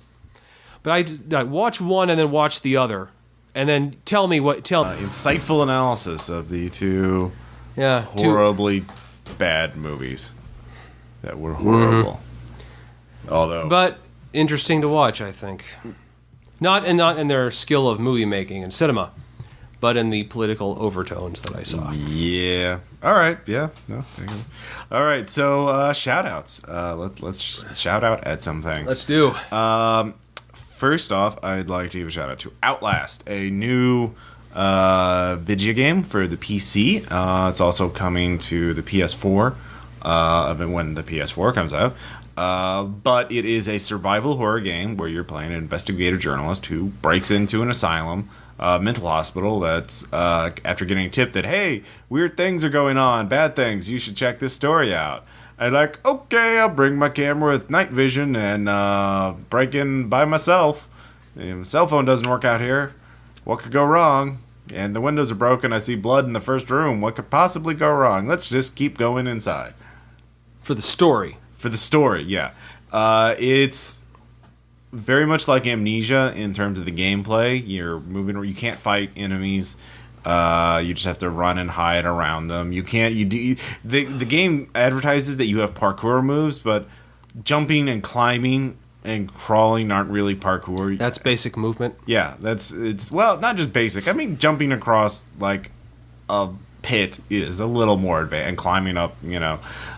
But I watch one and then watch the other. And then tell me. Insightful analysis of the two horribly bad movies that were horrible. Mm-hmm. But interesting to watch, I think. Not in their skill of movie making and cinema, but in the political overtones that I saw. Yeah. All right. Yeah. No. There you go. All right. So shout outs. Let's shout out at some things. Let's do. First off, I'd like to give a shout out to Outlast, a new video game for the PC. It's also coming to the PS4 when the PS4 comes out. But it is a survival horror game where you're playing an investigative journalist who breaks into an asylum, mental hospital, that's after getting a tip that, hey, weird things are going on, bad things, you should check this story out. And okay, I'll bring my camera with night vision and break in by myself. The cell phone doesn't work out here. What could go wrong? And the windows are broken. I see blood in the first room. What could possibly go wrong? Let's just keep going inside. For the story. For the story, yeah. It's very much like Amnesia in terms of the gameplay. You're moving, you can't fight enemies. You just have to run and hide around them. The game advertises that you have parkour moves, but jumping and climbing and crawling aren't really parkour. That's basic movement. Yeah, it's not just basic. I mean, jumping across like a pit is a little more advanced, and climbing up,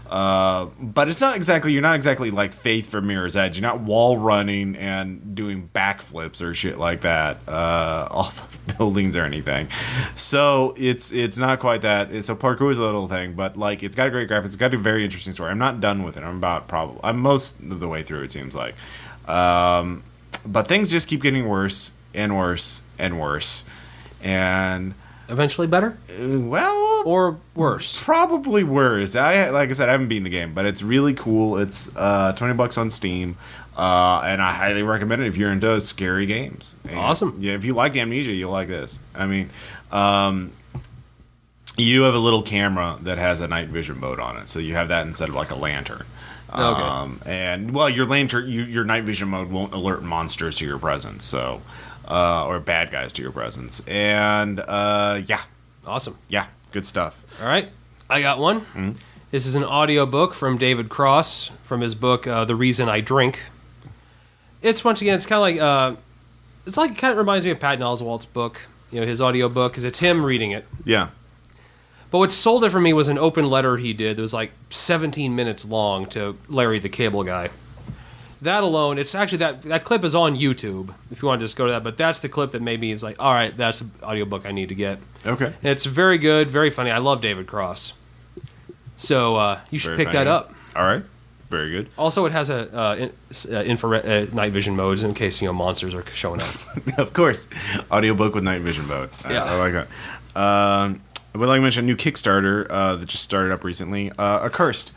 but it's not exactly. You're not exactly like Faith from Mirror's Edge. You're not wall running and doing backflips or shit like that off of buildings or anything. So it's not quite that. So parkour is a little thing, but like it's got a great graphics. It's got a very interesting story. I'm not done with it. I'm most of the way through. It seems like, but things just keep getting worse and worse and worse, and. Eventually better? Well... Or worse? Probably worse. Like I said, I haven't beaten the game, but it's really cool. It's $20 on Steam, and I highly recommend it if you're into scary games. And awesome. Yeah, if you like Amnesia, you'll like this. I mean, You have a little camera that has a night vision mode on it, so you have that instead of like a lantern. Okay. And well, your lantern, your night vision mode won't alert monsters to your presence, so or bad guys to your presence. And yeah, awesome. Yeah, good stuff. All right, I got one. Mm-hmm. This is an audiobook from David Cross from his book The Reason I Drink. It's once again, it's kind of like it kind of reminds me of Patton Oswalt's book, his audiobook, because it's him reading it. Yeah. But what sold it for me was an open letter he did that was like 17 minutes long to Larry the Cable Guy. That alone, it's actually that clip is on YouTube if you want to just go to that, but that's the clip that made me, it's like, all right, that's the audiobook I need to get. Okay. And it's very good, very funny. I love David Cross. So you should pick that up. All right. Very good. Also, it has a infrared night vision modes in case monsters are showing up. Of course, audiobook with night vision mode. Yeah, I like that. I would like to mention a new Kickstarter that just started up recently. Accursed.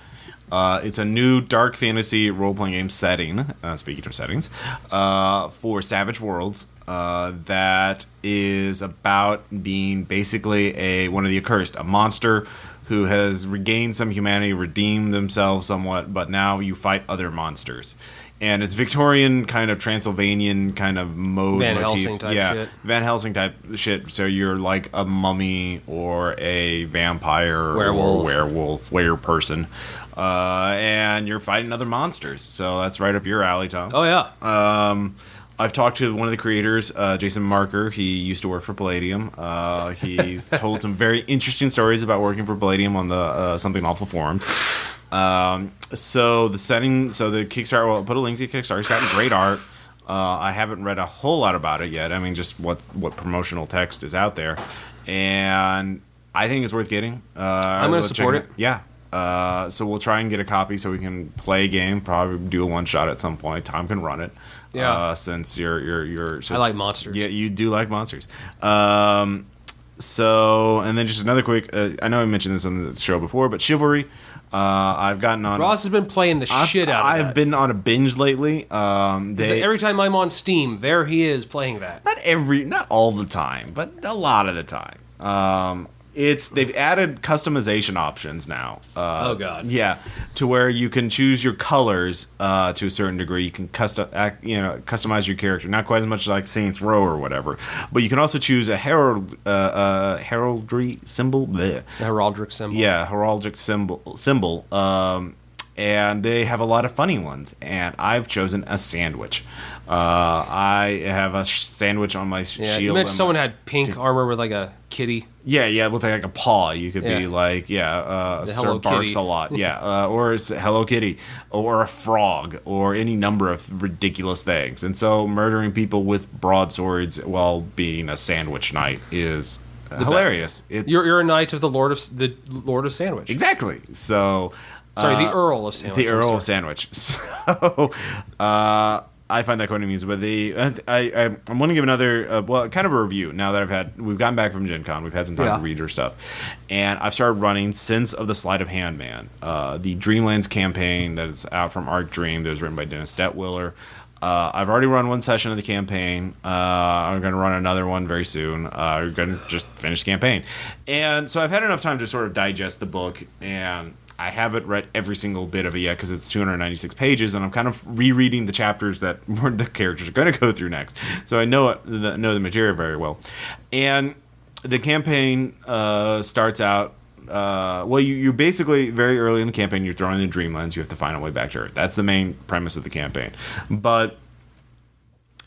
It's a new dark fantasy role-playing game setting. Speaking of settings, for Savage Worlds. That is about being basically one of the accursed, a monster who has regained some humanity, redeemed themselves somewhat, but now you fight other monsters. And it's Victorian kind of Transylvanian kind of mode. Van Helsing type shit. Van Helsing type shit. So you're like a mummy or a vampire werewolf. Or werewolf, were-person. And you're fighting other monsters. So that's right up your alley, Tom. Oh, yeah. I've talked to one of the creators, Jason Marker. He used to work for Palladium. He's told some very interesting stories about working for Palladium on the Something Awful forums. So the Kickstarter, well, I'll put a link to the Kickstarter. It's got great art. I haven't read a whole lot about it yet. I mean, just what promotional text is out there. And I think it's worth getting. I'm going to support it. Yeah. So we'll try and get a copy so we can play a game, probably do a one-shot at some point. Tom can run it. Yeah. Since you're I like monsters. Yeah, you do like monsters. So, and then just another quick, I know I mentioned this on the show before, but Chivalry, I've gotten on... Ross has been playing the shit out of that. I've been on a binge lately. Every time I'm on Steam, there he is playing that. Not all the time, but a lot of the time. They've added customization options now. Oh God! Yeah, to where you can choose your colors to a certain degree. You can customize your character. Not quite as much like Saints Row or whatever, but you can also choose a heraldry symbol. Bleh. A heraldic symbol. Yeah, heraldic symbol. And they have a lot of funny ones. And I've chosen a sandwich. I have a sandwich on my shield. You mentioned someone had pink armor with like a kitty. Yeah, with like a paw. You could be like, Sir Barks a lot. Yeah, or it's Hello Kitty, or a frog, or any number of ridiculous things. And so murdering people with broadswords while being a sandwich knight is hilarious. You're a knight of the Lord of Sandwich. Exactly. So... Sorry, the Earl of Sandwich. The Earl of Sandwich. So, I find that quite amusing. But I'm going to give another, kind of a review now that we've gotten back from Gen Con. We've had some time to read your stuff. And I've started running Sins of the Sleight of Hand Man, the Dreamlands campaign that is out from Arc Dream that was written by Dennis Detwiller. I've already run one session of the campaign. I'm going to run another one very soon. We're going to just finish the campaign. And so I've had enough time to sort of digest the book, and I haven't read every single bit of it yet because it's 296 pages, and I'm kind of rereading the chapters that the characters are going to go through next. So I know the material very well. And the campaign starts out... you basically, very early in the campaign, you're thrown in the Dreamlands. You have to find a way back to Earth. That's the main premise of the campaign. But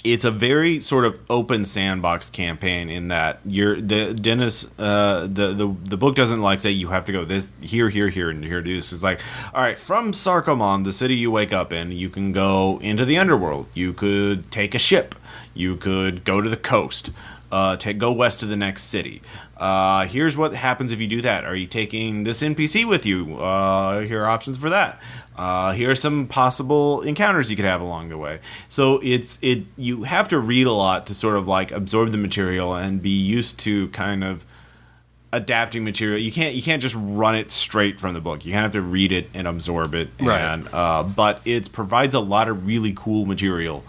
it's a very sort of open sandbox campaign in that the book doesn't say you have to go this here and here to do this. It's like, all right, from Sarkomon, the city you wake up in, you can go into the underworld. You could take a ship. You could go to the coast. Go west to the next city. Here's what happens if you do that. Are you taking this NPC with you? Here are options for that. Here are some possible encounters you could have along the way. So you have to read a lot to sort of absorb the material and be used to kind of adapting material. You can't just run it straight from the book. You kind of have to read it and absorb it. Right. And but it provides a lot of really cool material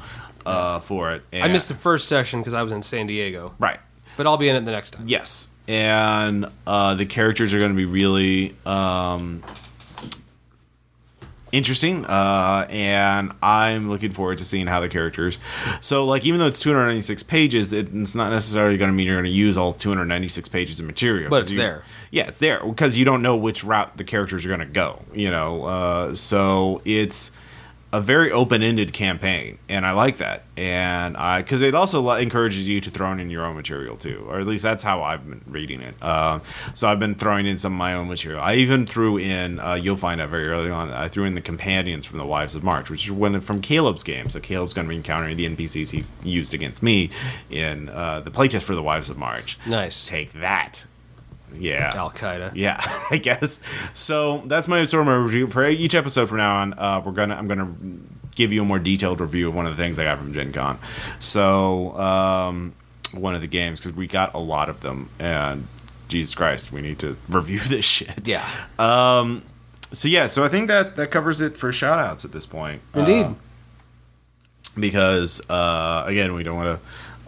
for it. And I missed the first session because I was in San Diego. Right. But I'll be in it the next time. Yes. and the characters are going to be really interesting, and I'm looking forward to seeing how the characters. So, like, even though it's 296 pages, it's not necessarily going to mean you're going to use all 296 pages of material. But it's there. Yeah, it's there because you don't know which route the characters are going to go. So it's a very open-ended campaign, and I like that. And because it also encourages you to throw in your own material too, or at least that's how I've been reading it. So I've been throwing in some of my own material. I even threw in, you'll find out very early on, I threw in the companions from the Wives of March, which is one from Caleb's game. So Caleb's going to be encountering the NPCs he used against me in the playtest for the Wives of March. Nice. Take that. Yeah. Al-Qaeda. Yeah, I guess. So that's my sort of my review for each episode from now on. I'm gonna give you a more detailed review of one of the things I got from Gen Con. So one of the games, because we got a lot of them, and Jesus Christ, we need to review this shit. Yeah. So I think that covers it for shout outs at this point. Indeed. Because again, we don't want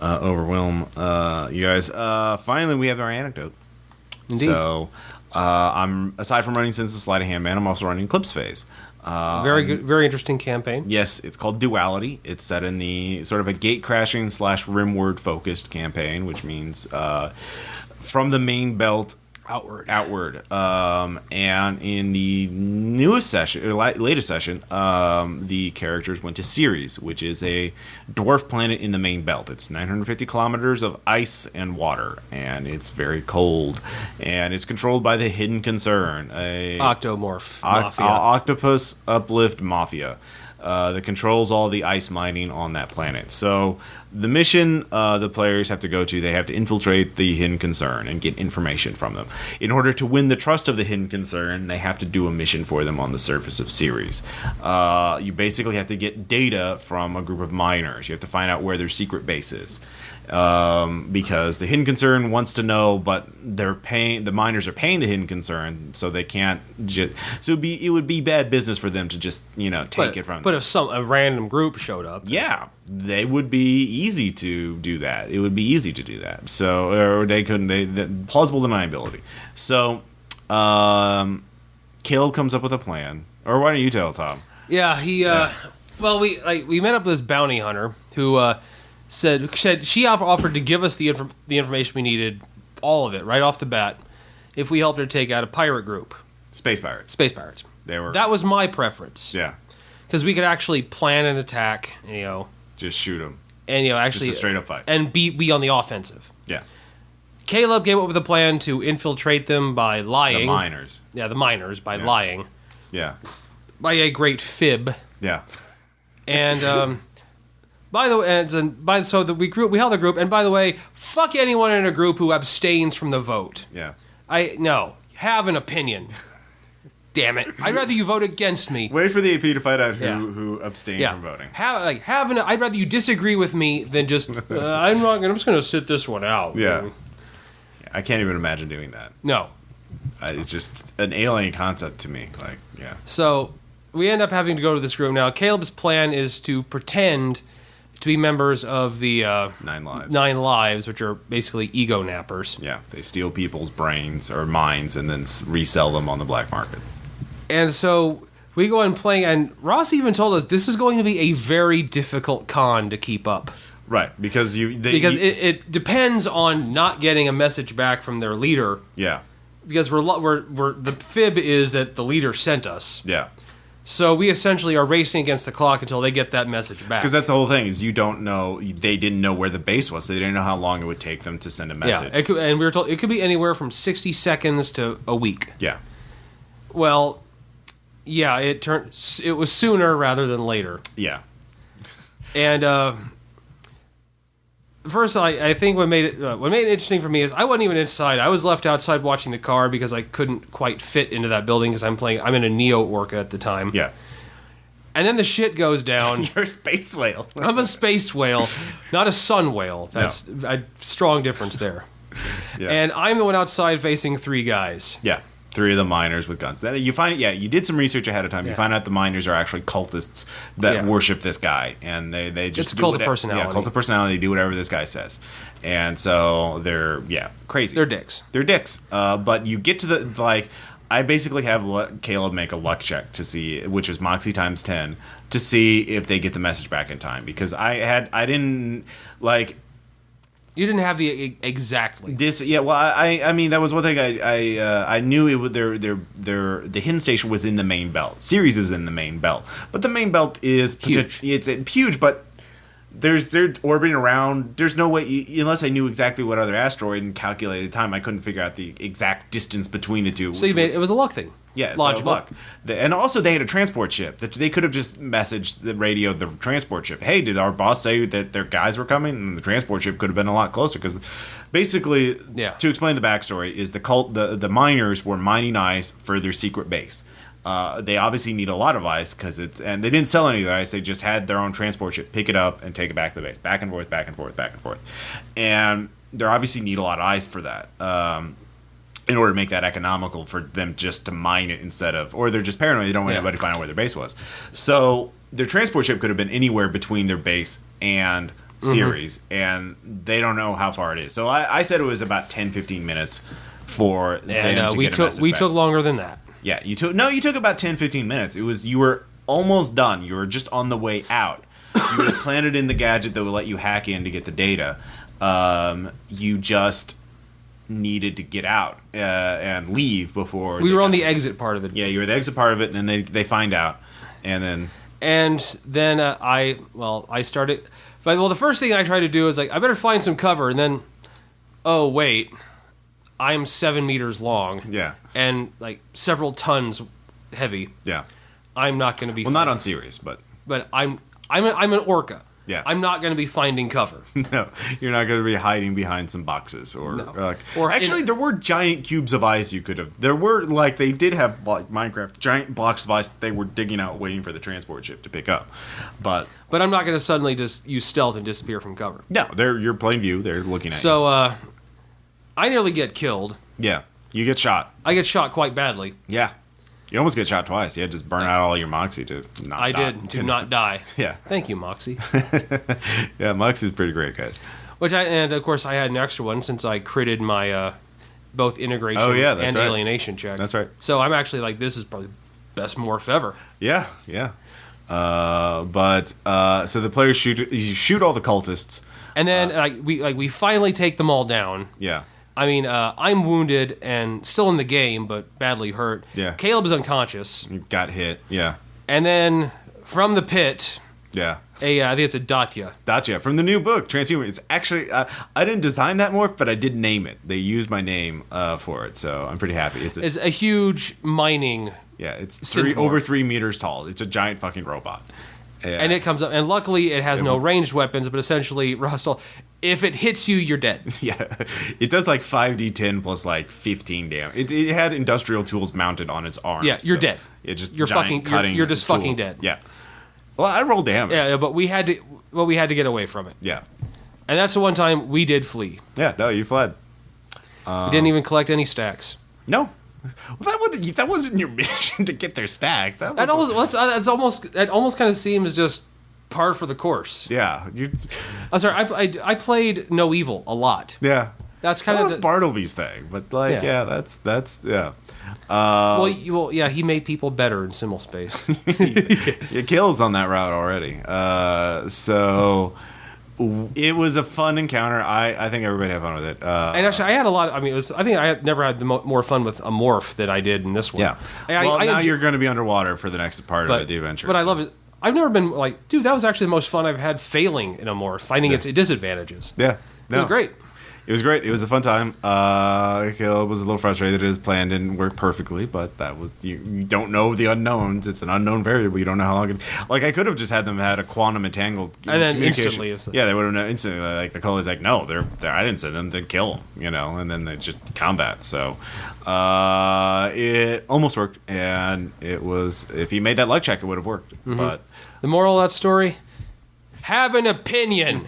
to overwhelm you guys. Finally, we have our anecdote. Indeed. So, I'm aside from running Sense of Sleight of Hand Man, I'm also running Clips Phase. Very good, very interesting campaign. Yes, it's called Duality. It's set in the sort of a gate crashing / rimward focused campaign, which means from the main belt outward. And in the newest session, or latest session, the characters went to Ceres, which is a dwarf planet in the main belt. It's 950 kilometers of ice and water, and it's very cold. And it's controlled by the Hidden Concern, a Octomorph Mafia. Octopus Uplift Mafia. That controls all the ice mining on that planet. So the mission the players have to go to, they have to infiltrate the Hidden Concern and get information from them. In order to win the trust of the Hidden Concern, they have to do a mission for them on the surface of Ceres. You basically have to get data from a group of miners. You have to find out where their secret base is. Because the Hidden Concern wants to know, but the miners are paying the Hidden Concern, so they can't just. So it would be bad business for them to just take it from them. But if a random group showed up, yeah, they would be easy to do that. It would be easy to do that. So or they couldn't. Plausible deniability. So Caleb comes up with a plan. Or why don't you tell Tom? Yeah, well, we met up with this bounty hunter who. Said she offered to give us the information we needed, all of it, right off the bat, if we helped her take out a pirate group. Space pirates. That was my preference. Yeah. Because we could actually plan an attack, just shoot them. And, actually... Just a straight-up fight. And be on the offensive. Yeah. Caleb came up with a plan to infiltrate them by lying. The miners. Yeah, the miners, by lying. Yeah. By a great fib. Yeah. And, by the way, we held a group, and by the way, fuck anyone in a group who abstains from the vote. Yeah. Have an opinion. Damn it! I'd rather you vote against me. Wait for the AP to find out who abstained from voting. I'd rather you disagree with me than just I'm just going to sit this one out. Yeah. I can't even imagine doing that. No. It's just an alien concept to me. So we end up having to go to this group now. Caleb's plan is to pretend to be members of the 9 Lives, which are basically ego nappers. Yeah, they steal people's brains or minds and then resell them on the black market. And so we go and play, and Ross even told us this is going to be a very difficult con to keep up. Right, because it depends on not getting a message back from their leader. Yeah, because we're the fib is that the leader sent us. Yeah. So we essentially are racing against the clock until they get that message back. Because that's the whole thing, is you don't know, they didn't know where the base was, so they didn't know how long it would take them to send a message. Yeah, and we were told it could be anywhere from 60 seconds to a week. Yeah. Well, yeah, it was sooner rather than later. Yeah. And first, I think what made it interesting for me is I wasn't even inside. I was left outside watching the car because I couldn't quite fit into that building because I'm in a Neo Orca at the time. Yeah. And then the shit goes down. You're a space whale. I'm a space whale, not a sun whale. That's a strong difference there. Yeah. And I'm the one outside facing 3 guys. Yeah. 3 of the miners with guns. Then you find, you did some research ahead of time. Yeah. You find out the miners are actually cultists that worship this guy, and they just it's a cult of personality. Yeah, cult of personality. They do whatever this guy says, and so they're crazy. They're dicks. They're dicks. But you get to the I basically have Caleb make a luck check to see, which is Moxie times 10, to see if they get the message back in time, because I didn't like. You didn't have the exactly this. Yeah, well, I mean that was one thing I knew it would the hidden station was in the main belt. Ceres is in the main belt, but the main belt is huge. It's huge, but they're orbiting around. There's no way, unless I knew exactly what other asteroid and calculated time, I couldn't figure out the exact distance between the two. So it was a luck thing. Yeah, logical. So luck. And also they had a transport ship that they could have just messaged the radio the transport ship. Hey, did our boss say that their guys were coming? And the transport ship could have been a lot closer, because basically, to explain the backstory, is the miners were mining ice for their secret base. They obviously need a lot of ice and they didn't sell any of the ice. They just had their own transport ship pick it up and take it back to the base, back and forth, back and forth, back and forth. And they obviously need a lot of ice for that. In order to make that economical for them just to mine it instead of, or they're just paranoid, they don't want anybody to find out where their base was. So their transport ship could have been anywhere between their base and Ceres, and they don't know how far it is. So I said it was about 10-15 minutes for them to get a message we back. took longer than that. Yeah, you took about 10-15 minutes. You were almost done. You were just on the way out. You would have planted in the gadget that would let you hack in to get the data. You just needed to get out and leave before we were on the exit part of it. Yeah, you were the exit part of it, and then they find out, and then I started. Well, the first thing I tried to do is I better find some cover, and then oh wait, I'm 7 meters long. Yeah, and several tons heavy. Yeah, I'm not going to be. Well, not on Ceres, but I'm an orca. Yeah, I'm not going to be finding cover. No, you're not going to be hiding behind some boxes or actually, there were giant cubes of ice you could have. There were they did have Minecraft giant blocks of ice that they were digging out, waiting for the transport ship to pick up. But I'm not going to suddenly just use stealth and disappear from cover. No, you're plain view. They're looking at you. So I nearly get killed. Yeah, you get shot. I get shot quite badly. Yeah. You almost get shot twice. You had to just burn out all your Moxie to not die. Not die. Yeah. Thank you, Moxie. Yeah, Moxie's pretty great, guys. And of course I had an extra one since I critted my both integration and alienation check. That's right. So I'm actually this is probably the best morph ever. Yeah, yeah. So the players shoot all the cultists. And then we finally take them all down. Yeah. I mean, I'm wounded and still in the game, but badly hurt. Yeah. Caleb is unconscious. You got hit. Yeah. And then from the pit. Yeah. I think it's a Datya. Datya from the new book, Transhuman. It's actually I didn't design that morph, but I did name it. They used my name for it, so I'm pretty happy. It's a huge mining. Yeah, it's over 3 meters tall. It's a giant fucking robot. Yeah. And it comes up, and luckily it has no ranged weapons, but essentially, Russell, if it hits you, you're dead. Yeah, it does 5d10 plus 15 damage. It had industrial tools mounted on its arms. Yeah, you're dead. You're just fucking dead. Yeah. Well, I rolled damage. Yeah, but we had to get away from it. Yeah. And that's the one time we did flee. Yeah, no, you fled. We didn't even collect any stacks. No. Well, that wasn't your mission to get their stacks. That almost kind of seems just par for the course. Yeah. I'm sorry. I played No Evil a lot. Yeah. That's kind of Bartleby's thing, but that's yeah. Well, yeah, he made people better in Simul Space. He kills on that route already. So it was a fun encounter. I think everybody had fun with it. And actually, I had a lot. I think I had never had more fun with a morph that I did in this one. Yeah. Now you're going to be underwater for the next part of the adventure. But I love it. I've never been dude, that was actually the most fun I've had failing in a morph, finding its disadvantages. Yeah. It was great. It was great. It was a fun time. Caleb was a little frustrated that his plan didn't work perfectly, but that was you don't know the unknowns. It's an unknown variable. You don't know how long. I could have just had them had a quantum entangled and then instantly. Yeah, they would have known instantly. The Cully's no, I didn't send them to kill them, and then they just combat. So it almost worked, and it was if he made that luck check, it would have worked. Mm-hmm. But the moral of that story. Have an opinion.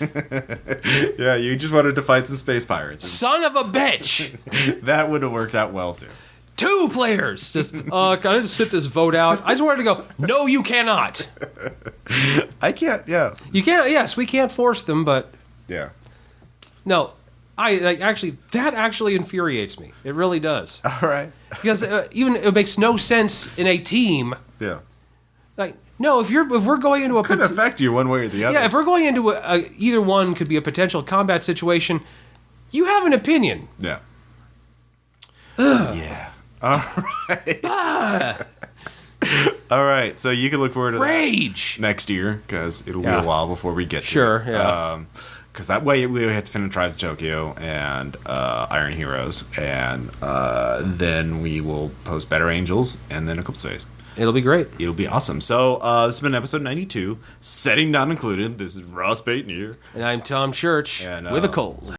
Yeah, you just wanted to fight some space pirates. Son of a bitch. That would have worked out well, too. 2 players. Just, can I just sit this vote out? I just wanted to go, no, you cannot. I can't, yeah. You can't, yes, we can't force them, but... Yeah. No, that actually infuriates me. It really does. All right. Because even it makes no sense in a team. Yeah. Like, no, if we're going into a... It could affect you one way or the other. Yeah, if we're going into either one could be a potential combat situation, you have an opinion. Yeah. Yeah. All right. All right. So you can look forward to Rage that next year because it'll be a while before we get to Sure, it. yeah. Because that way we have to finish Tribes of Tokyo and Iron Heroes, and then we will post Better Angels and then Eclipse Phase. It'll be great. It'll be awesome. So this has been episode 92, setting not included. This is Ross Payton here. And I'm Tom Church with a cold.